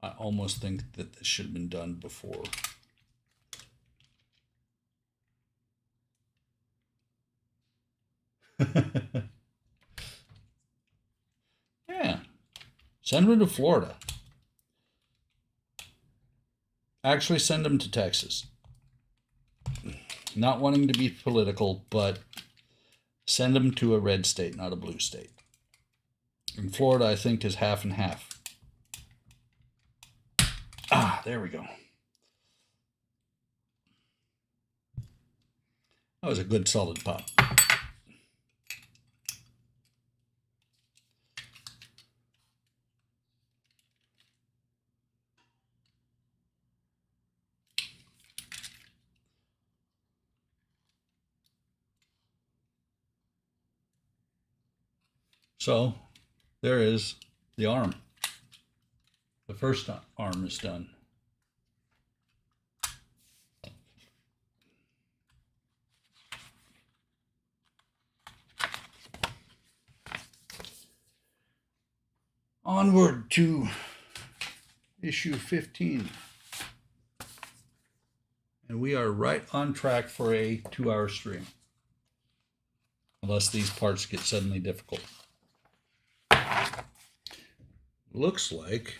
I almost think that this should have been done before. Yeah. Send them to Florida. Actually, send them to Texas. Not wanting to be political, but send them to a red state, not a blue state. And Florida, I think, is half and half. Ah, there we go. That was a good solid pop. So there is the arm. The first arm is done. Onward to issue 15. And we are right on track for a 2-hour stream. Unless these parts get suddenly difficult. Looks like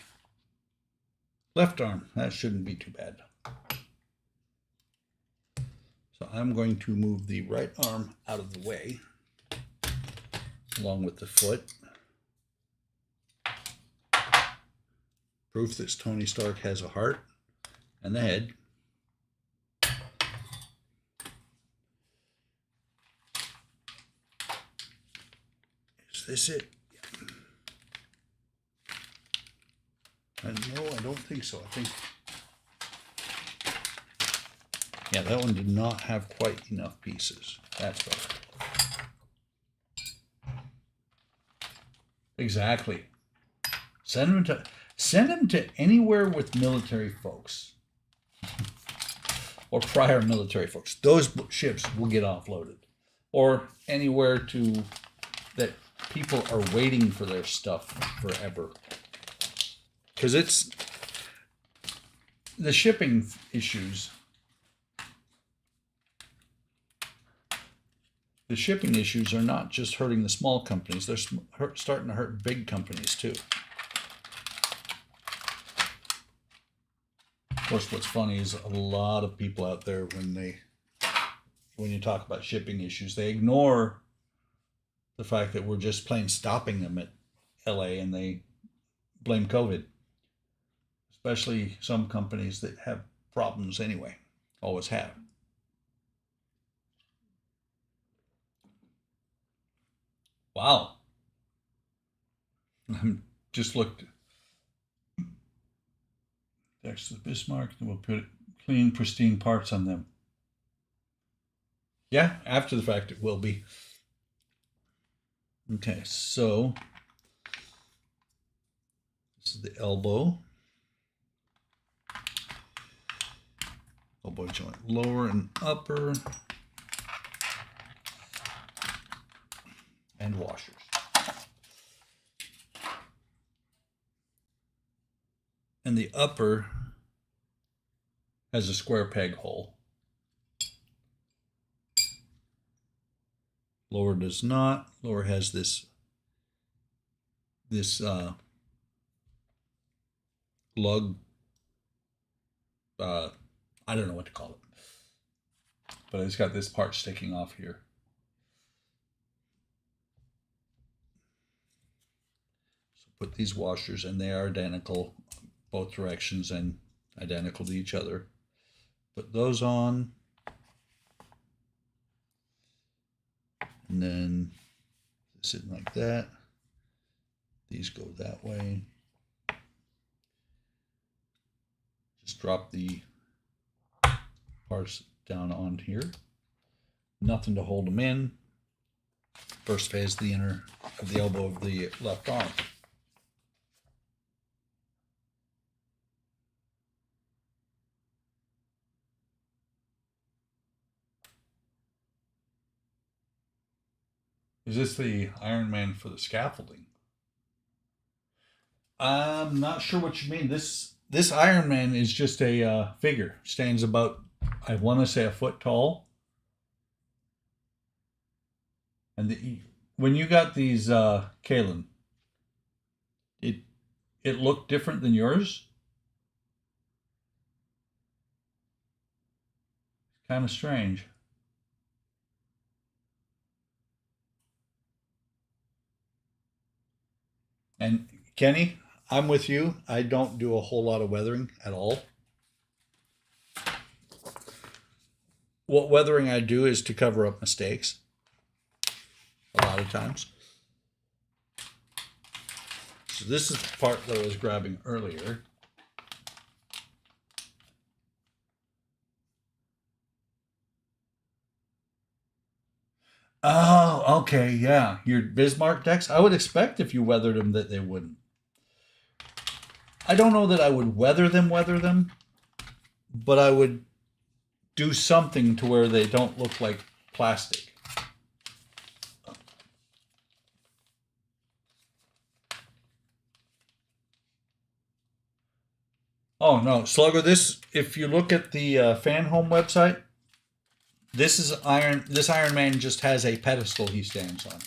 left arm. That shouldn't be too bad. So I'm going to move the right arm out of the way, along with the foot. Proof that Tony Stark has a heart and the head. Is this it? No, I don't think so. I think Yeah, that one did not have quite enough pieces. That's better. Exactly. Send them to anywhere with military folks or prior military folks. Those ships will get offloaded, or anywhere to that people are waiting for their stuff forever. Because it's the shipping issues. The shipping issues are not just hurting the small companies; they're starting to hurt big companies too. Of course, what's funny is a lot of people out there when you talk about shipping issues, they ignore the fact that we're just plain stopping them at LA, and they blame COVID. Especially some companies that have problems anyway, always have. Wow. Just looked. There's the Bismarck, and we'll put clean, pristine parts on them. Yeah, after the fact it will be. Okay, so this is the elbow. Elbow joint, lower and upper. And washers. And the upper has a square peg hole. Lower does not. Lower has this lug. I don't know what to call it, but it's got this part sticking off here. So put these washers, and they are identical both directions and identical to each other. Put those on, and then sitting like that. These go that way. Just drop the parts down on here. Nothing to hold them in. First phase, the inner of the elbow of the left arm. Is this the Iron Man for the scaffolding? I'm not sure what you mean. This Iron Man is just a figure. Stands about, I want to say, a foot tall. And when you got these, Kalen, it looked different than yours. Kind of strange. And Kenny, I'm with you. I don't do a whole lot of weathering at all. What weathering I do is to cover up mistakes. A lot of times. So this is the part that I was grabbing earlier. Oh, okay, yeah. Your Bismarck decks. I would expect if you weathered them that they wouldn't. I don't know that I would weather them, but I would do something to where they don't look like plastic. Oh no, Slugger! If you look at the Fanhome website, this Iron Man just has a pedestal he stands on,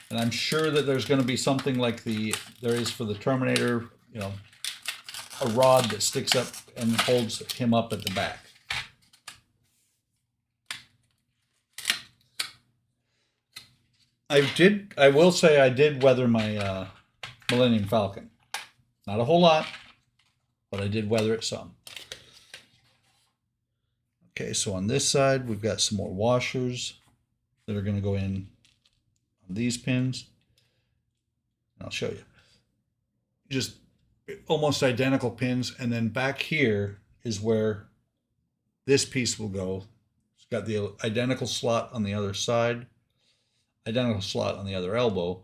and I'm sure that there's going to be something like there is for the Terminator. You know, a rod that sticks up and holds him up at the back. I will say I did weather my Millennium Falcon. Not a whole lot, but I did weather it some. Okay, so on this side, we've got some more washers that are going to go in on these pins. I'll show you. Just almost identical pins, and then back here is where this piece will go. It's got the identical slot on the other side, identical slot on the other elbow,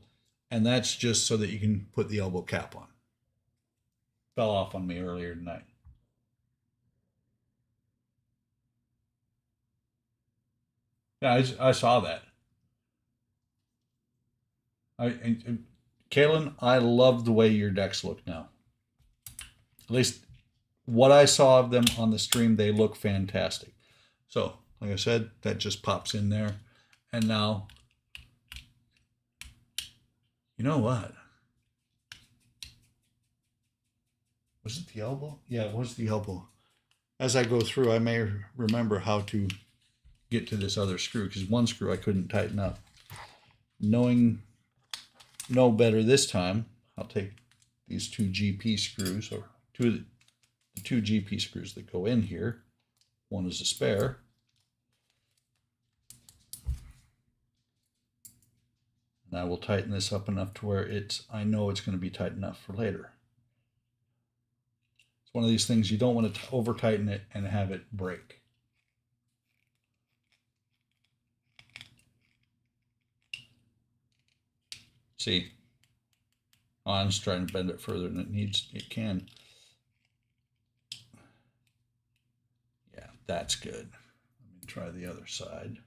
and that's just so that you can put the elbow cap on. Fell off on me earlier tonight. Yeah, I saw that. Kaylin, I love the way your decks look now. At least what I saw of them on the stream, they look fantastic. So, like I said, that just pops in there. And now, you know what? Was it the elbow? Yeah, it was the elbow. As I go through, I may remember how to get to this other screw, because one screw I couldn't tighten up. Knowing no better this time, I'll take these two GP screws, or the two GP screws that go in here. One is a spare. And I will tighten this up enough to where I know it's going to be tight enough for later. It's one of these things you don't want to over tighten it and have it break. See, I'm just trying to bend it further than it can. Yeah, that's good. Let me try the other side.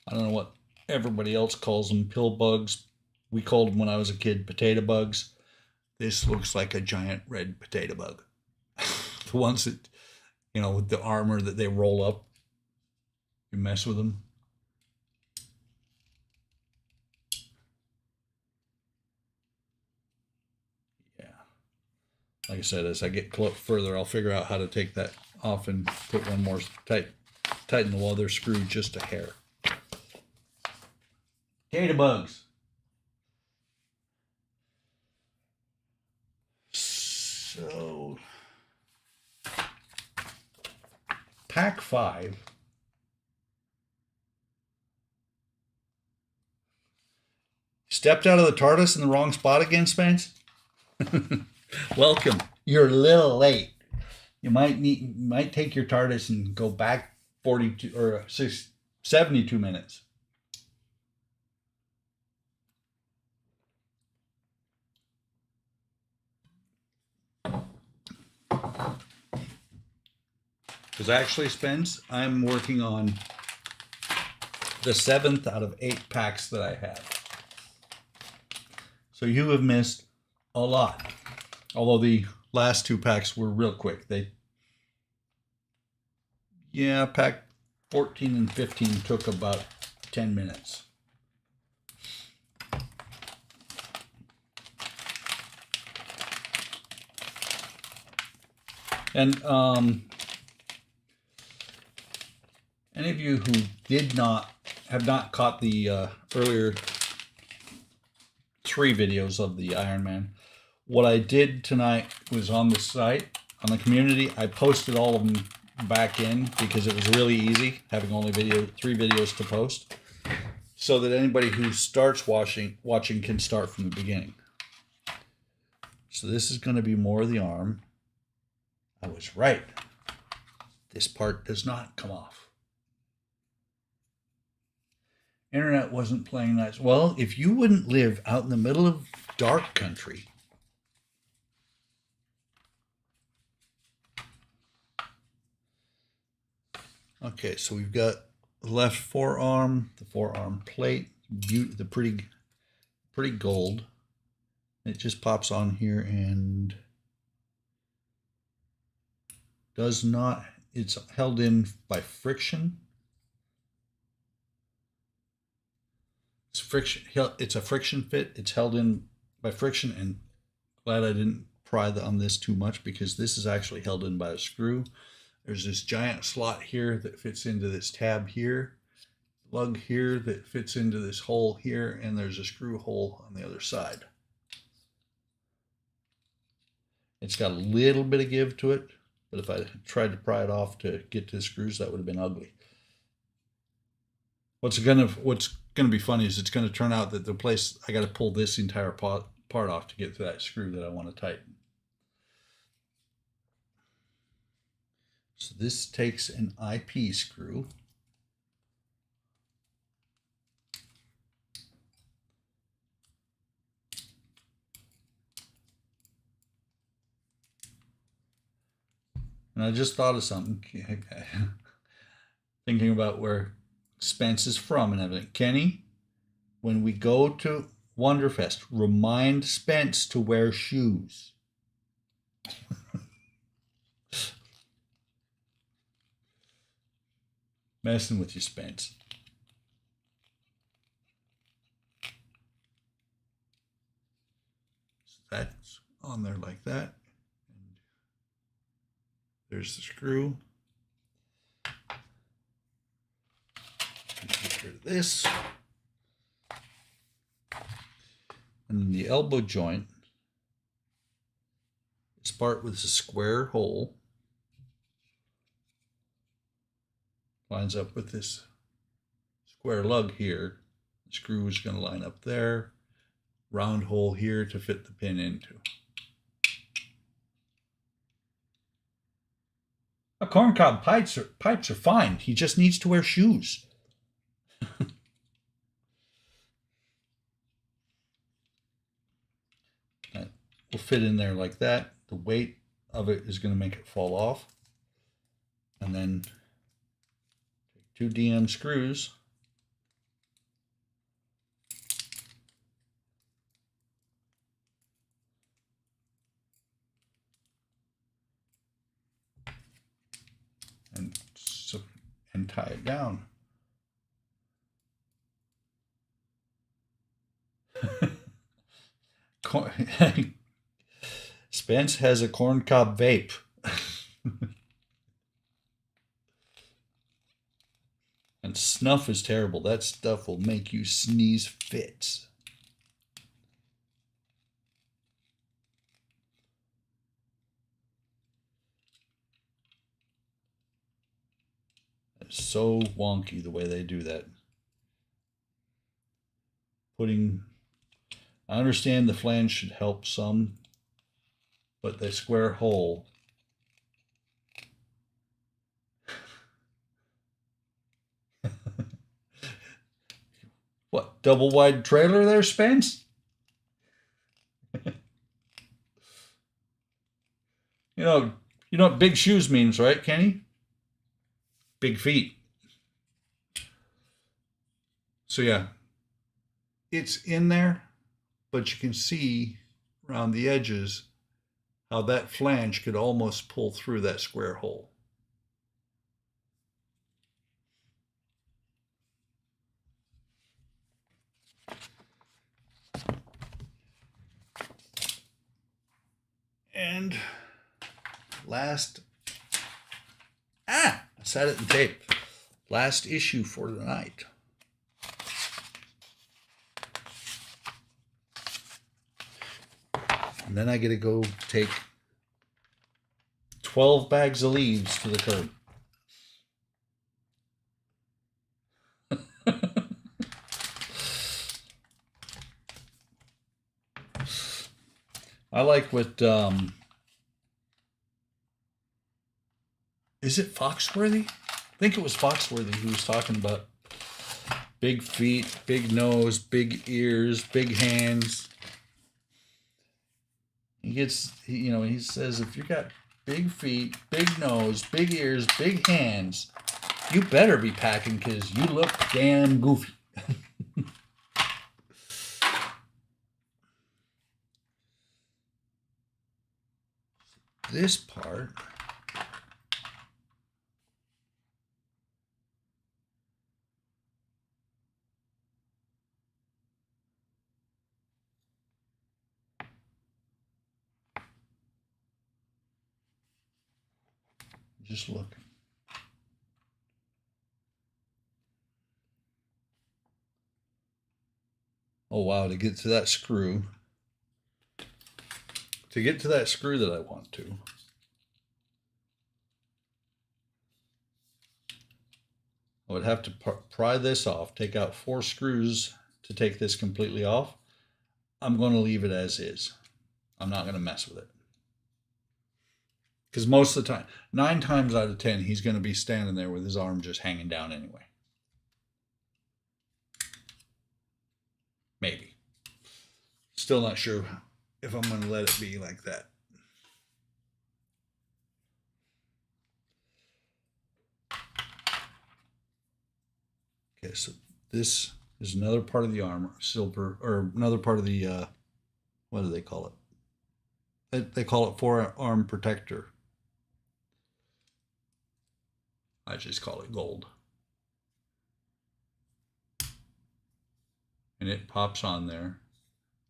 I don't know what everybody else calls them, pill bugs. We called them when I was a kid potato bugs. This looks like a giant red potato bug. The ones that, with the armor that they roll up. You mess with them. Yeah. Like I said, as I get further, I'll figure out how to take that off and put one more tighten the other screw just a hair. Potato bugs. So, pack 5. Stepped out of the TARDIS in the wrong spot again, Spence? Welcome. You're a little late. You might take your TARDIS and go back 42 or 72 minutes. Because actually, Spence, I'm working on the 7th out of 8 packs that I have. So you have missed a lot. Although the last 2 packs were real quick. Pack 14 and 15 took about 10 minutes. And any of you who have not caught the earlier 3 videos of the Iron Man, what I did tonight was on the site, on the community, I posted all of them back in because it was really easy having only 3 videos to post, so that anybody who starts watching can start from the beginning. So this is going to be more of the arm. I was right. This part does not come off. Internet wasn't playing nice. Well, if you wouldn't live out in the middle of dark country, okay, so we've got the left forearm, the forearm plate, the pretty gold. It just pops on here and does not, it's held in by friction. It's a friction fit. It's held in by friction, and glad I didn't pry on this too much because this is actually held in by a screw. There's this giant slot here that fits into this tab here, lug here that fits into this hole here, and there's a screw hole on the other side. It's got a little bit of give to it, but if I tried to pry it off to get to the screws, that would have been ugly. What's gonna be funny is it's gonna turn out that the place I got to pull this entire part off to get to that screw that I want to tighten. So this takes an IP screw. And I just thought of something, thinking about where Spence is from and everything. Kenny, when we go to Wonderfest, remind Spence to wear shoes. Messing with you, Spence. So that's on there like that. And there's the screw. Get rid of this. And then the elbow joint is part with a square hole. Lines up with this square lug here. The screw is going to line up there. Round hole here to fit the pin into. A corncob pipes are fine. He just needs to wear shoes. That will fit in there like that. The weight of it is going to make it fall off. And then take 2 DM screws. And tie it down. Spence has a corncob vape. And snuff is terrible. That stuff will make you sneeze fits. It's so wonky the way they do that. I understand the flange should help some, but the square hole. What, double wide trailer there, Spence? You know what big shoes means, right, Kenny? Big feet. So yeah, it's in there, but you can see around the edges how that flange could almost pull through that square hole. And I set it in tape. Last issue for the night. And then I get to go take 12 bags of leaves to the curb. I like what, is it Foxworthy? I think it was Foxworthy who was talking about big feet, big nose, big ears, big hands. He says if you got big feet, big nose, big ears, big hands, you better be packing because you look damn goofy. This part just looking. Oh wow, to get to that screw. To get to that screw that I want to. I would have to pry this off, take out 4 screws to take this completely off. I'm going to leave it as is. I'm not going to mess with it. Because most of the time, 9 times out of 10, he's going to be standing there with his arm just hanging down anyway. Maybe. Still not sure if I'm going to let it be like that. Okay, so this is another part of the armor, silver, or another part of the, what do they call it? They call it forearm protector. I just call it gold. And it pops on there.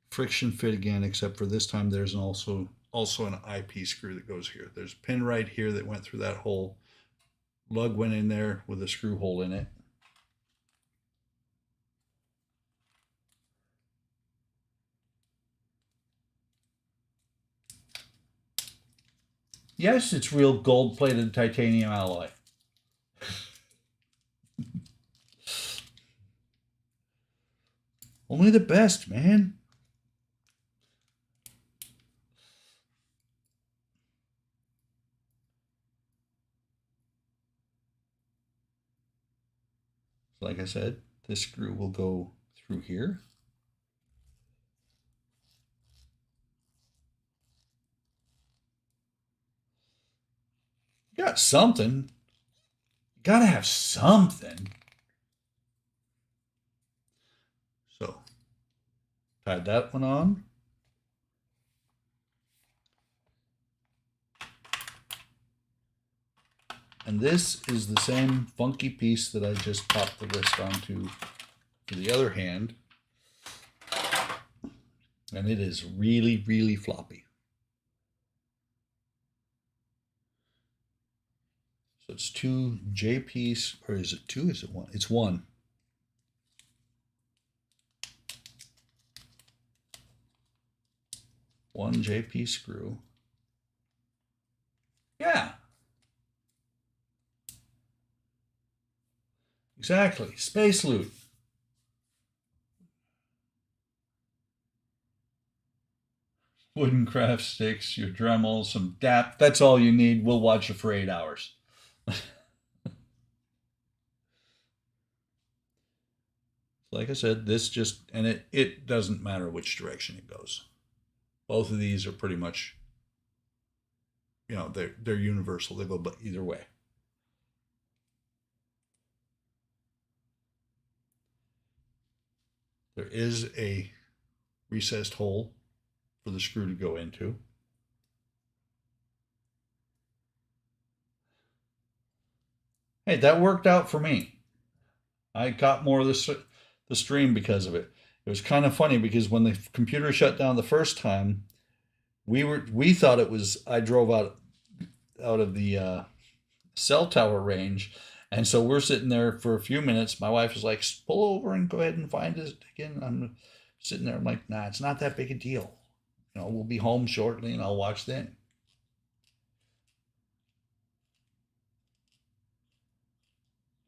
Friction fit again, except for this time there's also an IP screw that goes here. There's a pin right here that went through that hole. Lug went in there with a screw hole in it. Yes, it's real gold-plated titanium alloy. Only the best, man. Like I said, this screw will go through here. You got something. You gotta have something. So, tied that one on. And this is the same funky piece that I just popped the wrist onto for the other hand. And it is really, really floppy. So it's 2 JPs, or is it 2? Is it 1? It's 1. One JP screw. Yeah. Exactly. Space loot. Wooden craft sticks, your Dremel, some DAP. That's all you need. We'll watch it for 8 hours. Like I said, this just, and it doesn't matter which direction it goes. Both of these are pretty much, you know, they're universal. They go either way. There is a recessed hole for the screw to go into. Hey, that worked out for me. I got more of the stream because of it. It was kind of funny because when the computer shut down the first time, we thought it was I drove out of the cell tower range, and so we're sitting there for a few minutes. My wife was like, "Pull over and go ahead and find it again." I'm sitting there. I'm like, "Nah, it's not that big a deal. You know, we'll be home shortly, and I'll watch then."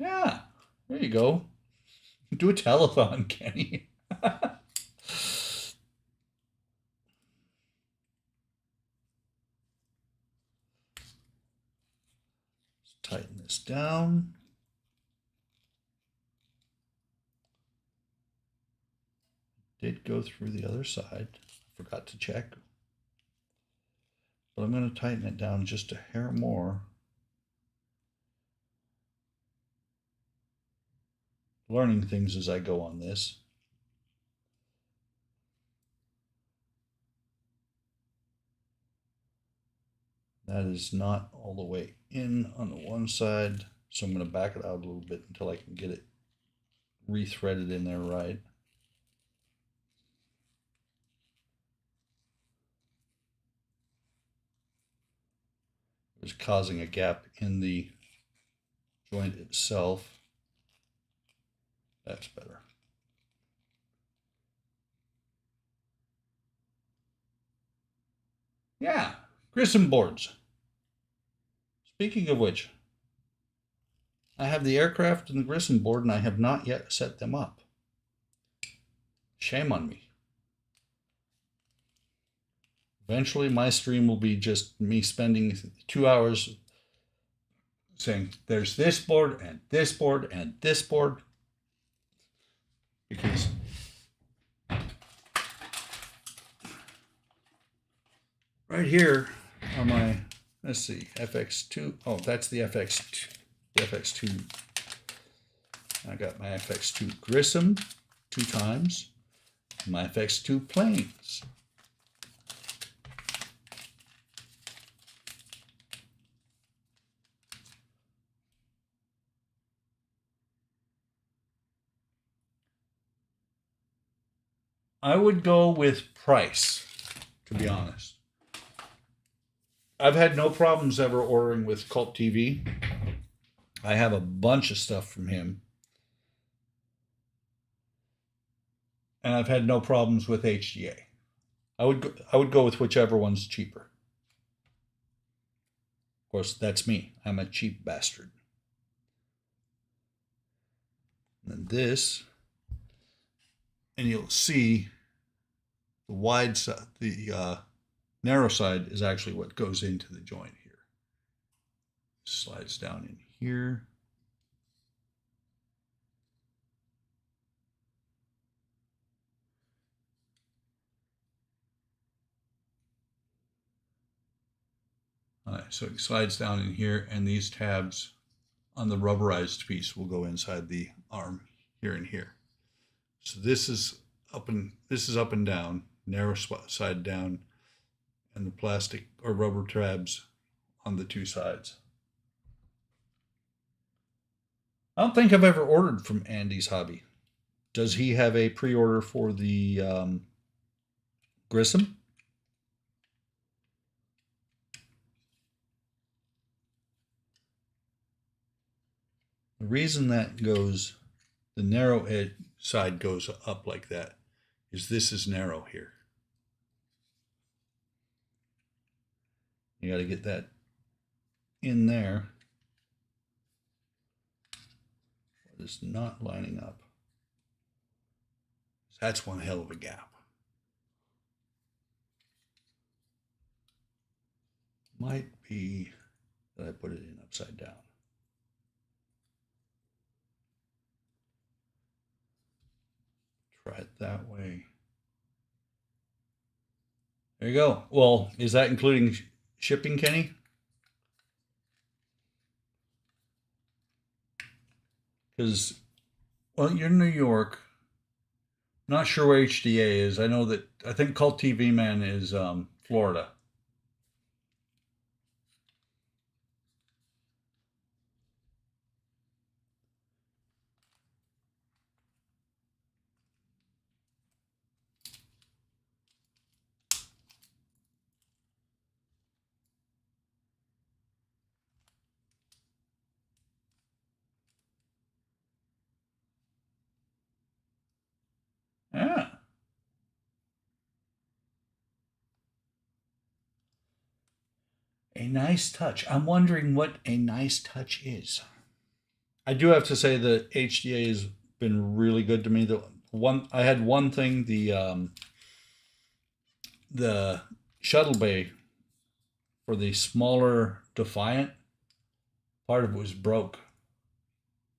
Yeah, there you go. Do a telethon, Kenny. Tighten this down. Did go through the other side. Forgot to check. But I'm going to tighten it down just a hair more. Learning things as I go on this. That is not all the way in on the one side, so I'm going to back it out a little bit until I can get it rethreaded in there right. It was causing a gap in the joint itself. That's better. Yeah, Grissom boards. Speaking of which, I have the aircraft and the Grissom board, and I have not yet set them up. Shame on me. Eventually, my stream will be just me spending 2 hours saying, there's this board, and this board, and this board. Because right here are my, let's see, FX2. Oh, that's the FX2. The FX2. I got my FX2 Grissom 2 times. My FX2 planes. I would go with price, to be honest. I've had no problems ever ordering with Cult TV. I have a bunch of stuff from him. And I've had no problems with HDA. I would go with whichever one's cheaper. Of course, that's me. I'm a cheap bastard. And then this, and you'll see the wide side, the narrow side is actually what goes into the joint here. Slides down in here. All right, so it slides down in here, and these tabs on the rubberized piece will go inside the arm here and here. So this is up and down, narrow side down, and the plastic or rubber tabs on the 2 sides. I don't think I've ever ordered from Andy's Hobby. Does he have a pre-order for the Grissom? The reason that goes, the narrow edge side goes up like that, is this is narrow here. You got to get that in there. It's not lining up. That's one hell of a gap. Might be that I put it in upside down. Try it that way. There you go. Well, is that including shipping, Kenny? Because, well, you're in New York. Not sure where HDA is. I think Cult TV Man is Florida. Yeah. A nice touch. I'm wondering what a nice touch is. I do have to say that HDA has been really good to me. I had one thing, the shuttle bay for the smaller Defiant, part of it was broke,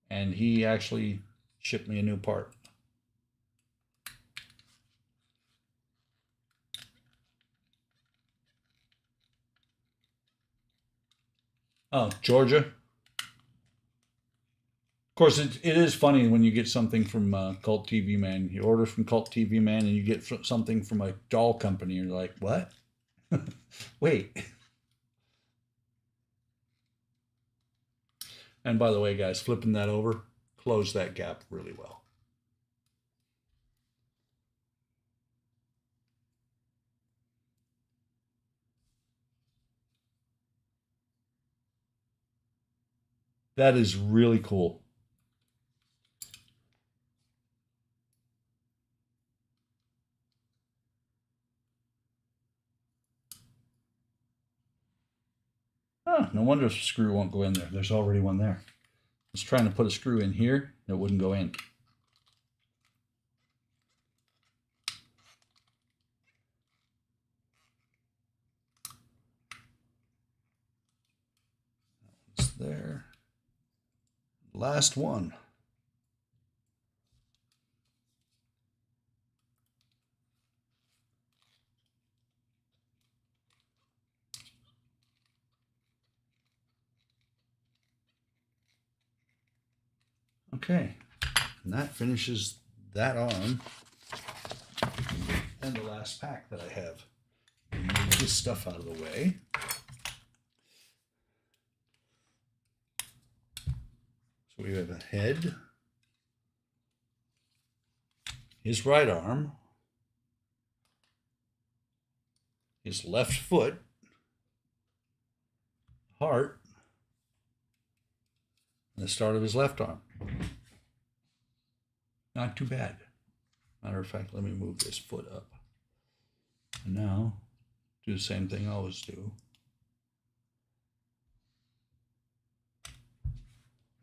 and he actually shipped me a new part. Oh, Georgia. Of course, it is funny when you get something from Cult TV Man. You order from Cult TV Man and you get something from a doll company. And you're like, what? Wait. And by the way, guys, flipping that over, close that gap really well. That is really cool. Oh, no wonder the screw won't go in there. There's already one there. was trying to put a screw in here, and it wouldn't go in. That one's there. Last one. Okay, and that finishes that arm and the last pack that I have. Move this stuff out of the way. So we have a head, his right arm, his left foot, heart, and the start of his left arm. Not too bad. Matter of fact, let me move this foot up. And now, do the same thing I always do.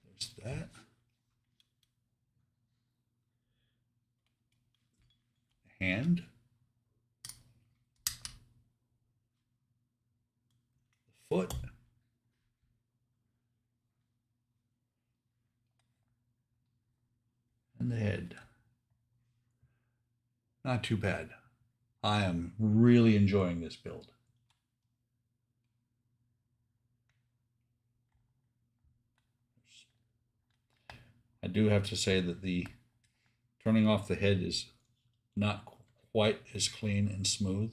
There's that. Hand. The foot. And the head. Not too bad. I am really enjoying this build. I do have to say that the turning off the head is not quite as clean and smooth.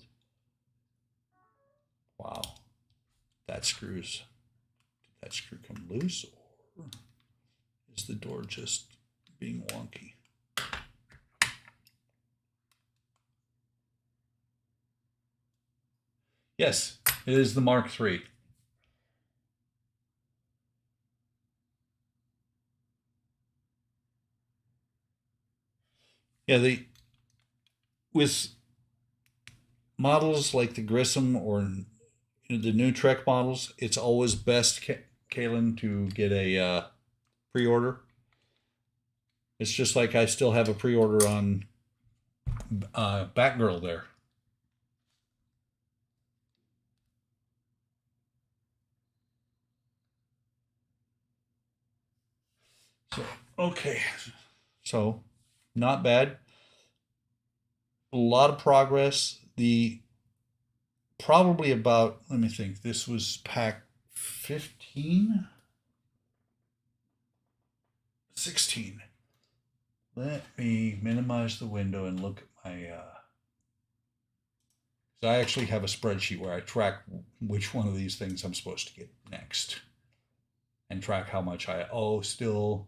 Wow. That screws. Did that screw come loose, or is the door just being wonky? Yes, it is the Mark III. Yeah, with models like the Grissom or the new Trek models, it's always best, Kaylin, to get a pre-order. It's just like I still have a pre-order on Batgirl there. So, okay. So, not bad. A lot of progress. Probably about, let me think, this was pack 15? 16. Let me minimize the window and look at my, so I actually have a spreadsheet where I track which one of these things I'm supposed to get next and track how much I owe still.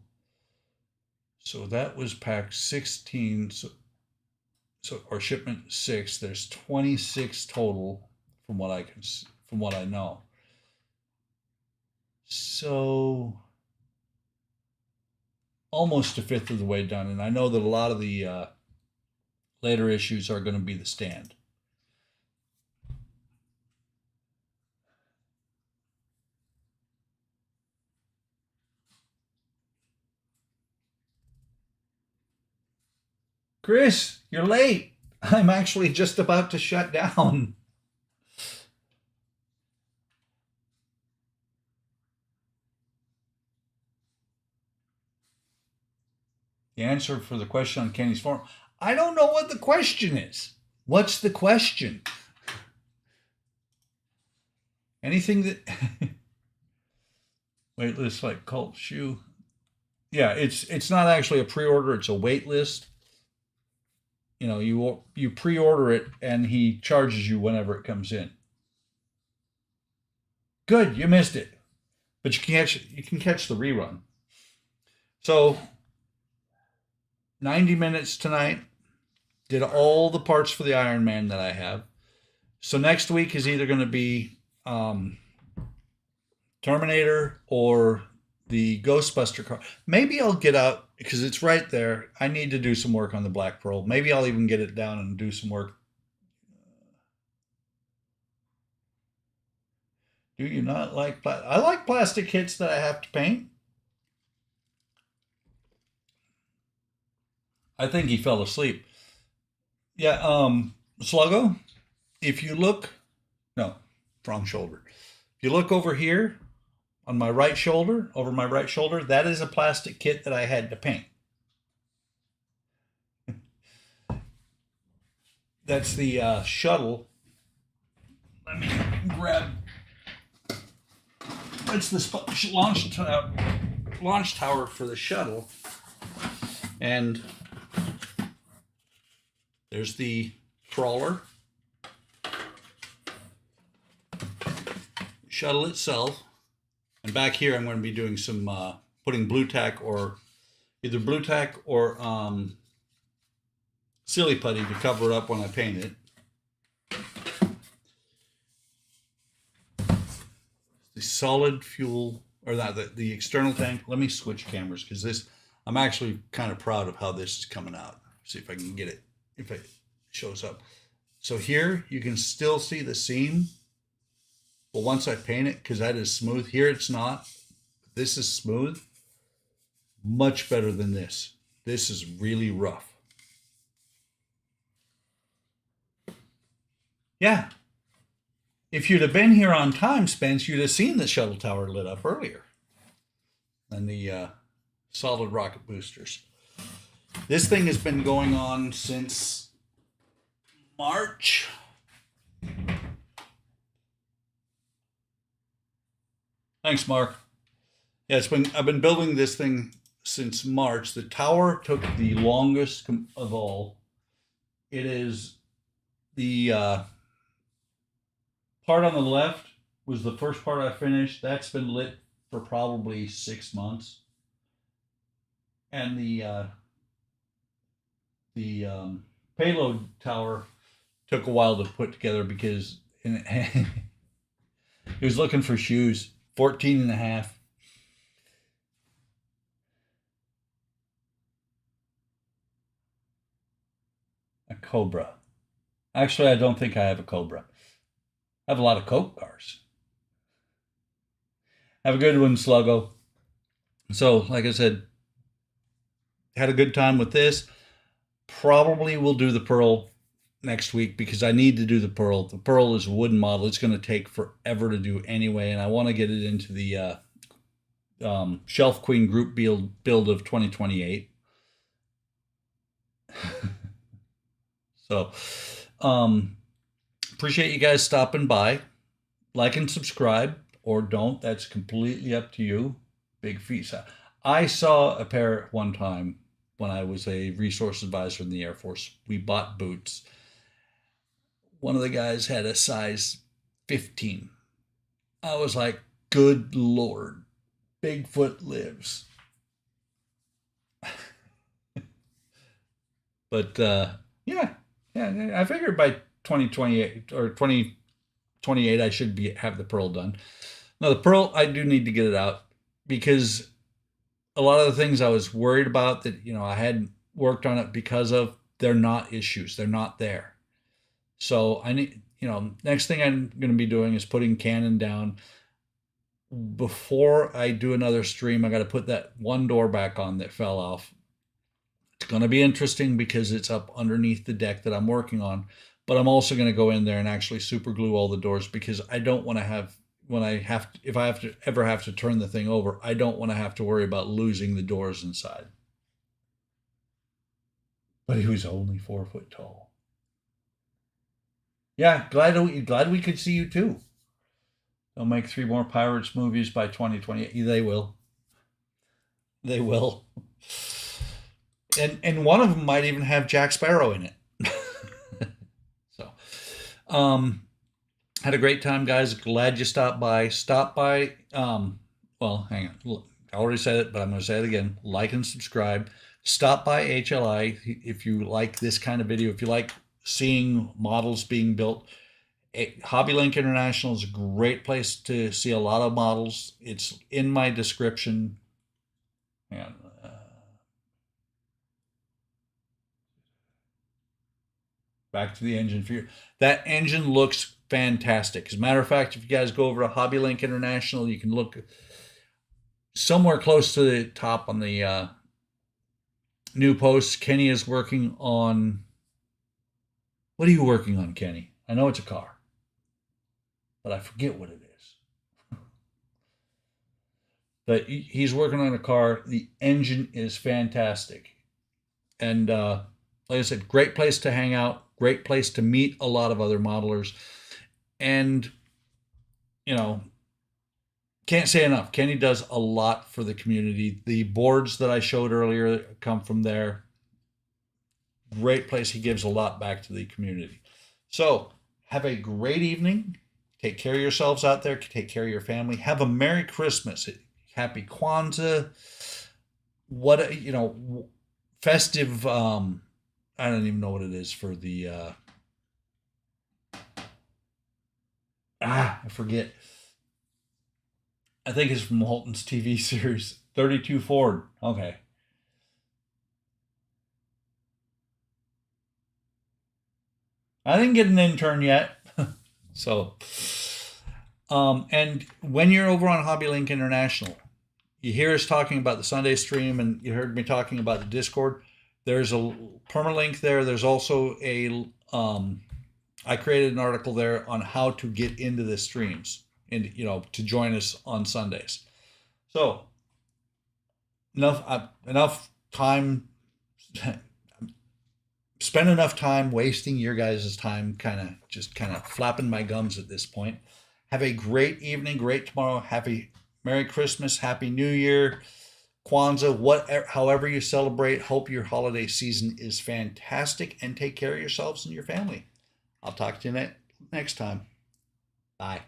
So that was pack 16. So or shipment 6. There's 26 total from what I know. So almost a fifth of the way done, and I know that a lot of the later issues are going to be the stand. Chris, you're late. I'm actually just about to shut down. The answer for the question on Kenny's forum, I don't know what the question is. What's the question? Anything that wait list like cult shoe. Yeah, it's not actually a pre-order, it's a wait list. You know, you pre-order it and he charges you whenever it comes in. Good, you missed it. But you can catch the rerun. So 90 minutes tonight. Did all the parts for the Iron Man that I have. So next week is either going to be Terminator or the Ghostbuster car. Maybe I'll get out because it's right there. I need to do some work on the Black Pearl. Maybe I'll even get it down and do some work. Do you not like I like plastic kits that I have to paint. I think he fell asleep. Yeah, Sluggo, if you look, no, wrong shoulder. If you look over here on my right shoulder, over my right shoulder, that is a plastic kit that I had to paint. That's the shuttle. Let me grab. It's the launch tower for the shuttle, and there's the crawler, shuttle itself, and back here I'm going to be doing some putting blue tack or either blue tack or silly putty to cover it up when I paint it. The solid fuel, or the external tank. Let me switch cameras because this, I'm actually kind of proud of how this is coming out. See if I can get it, if it shows up. So here you can still see the seam. But once I paint it, because that is smooth, here it's not. This is smooth. Much better than this. This is really rough. Yeah. If you'd have been here on time, Spence, you'd have seen the shuttle tower lit up earlier. And the solid rocket boosters. This thing has been going on since March. Thanks, Mark. Yeah, I've been building this thing since March. The tower took the longest of all. It is the part on the left was the first part I finished. That's been lit for probably 6 months. And the payload tower took a while to put together because it was looking for shoes. 14 and a half. A Cobra. Actually, I don't think I have a Cobra. I have a lot of Coke cars. Have a good one, Sluggo. So, like I said, had a good time with this. Probably will do the Pearl next week because I need to do the Pearl. The Pearl is a wooden model. It's going to take forever to do anyway, and I want to get it into the Shelf Queen group build of 2028. So, appreciate you guys stopping by. Like and subscribe, or don't. That's completely up to you. Big feet. I saw a pair one time when I was a resource advisor in the Air Force. We bought boots. One of the guys had a size 15. I was like, good Lord, Bigfoot lives. But yeah, I figured by 2028 or 2028 I should have the Pearl done. Now the Pearl, I do need to get it out because a lot of the things I was worried about that I hadn't worked on it because of, they're not issues. They're not there. So I need, next thing I'm going to be doing is putting Canon down. Before I do another stream, I got to put that one door back on that fell off. It's going to be interesting because it's up underneath the deck that I'm working on. But I'm also going to go in there and actually super glue all the doors because I don't want to have, if I ever have to turn the thing over, I don't want to have to worry about losing the doors inside. But he was only 4 foot tall. Yeah, glad we could see you too. They'll make 3 more Pirates movies by 2028. They will. They will. And one of them might even have Jack Sparrow in it. So, had a great time, guys. Glad you stopped by. Stop by. Well, hang on. Look, I already said it, but I'm going to say it again. Like and subscribe. Stop by HLI if you like this kind of video. If you like seeing models being built. HobbyLink International is a great place to see a lot of models. It's in my description. Hang on. Back to the engine for you. That engine looks fantastic. As a matter of fact, if you guys go over to HobbyLink International, you can look somewhere close to the top on the new posts. Kenny is working on. What are you working on, Kenny? I know it's a car, but I forget what it is. But he's working on a car. The engine is fantastic. And like I said, great place to hang out, great place to meet a lot of other modelers. And, you know, can't say enough. Kenny does a lot for the community. The boards that I showed earlier come from there. Great place. He gives a lot back to the community. So have a great evening. Take care of yourselves out there. Take care of your family. Have a Merry Christmas. Happy Kwanzaa. What, festive. I don't even know what it is for the. I forget. I think it's from Holton's TV series 32 Ford. Okay. I didn't get an intern yet. So, and when you're over on HobbyLink International, you hear us talking about the Sunday stream and you heard me talking about the Discord. There's a permalink there. There's also I created an article there on how to get into the streams and, to join us on Sundays. So enough time, spend enough time wasting your guys' time, kind of flapping my gums at this point. Have a great evening, great tomorrow. Happy Merry Christmas, Happy New Year, Kwanzaa, whatever, however you celebrate. Hope your holiday season is fantastic and take care of yourselves and your family. I'll talk to you next time. Bye.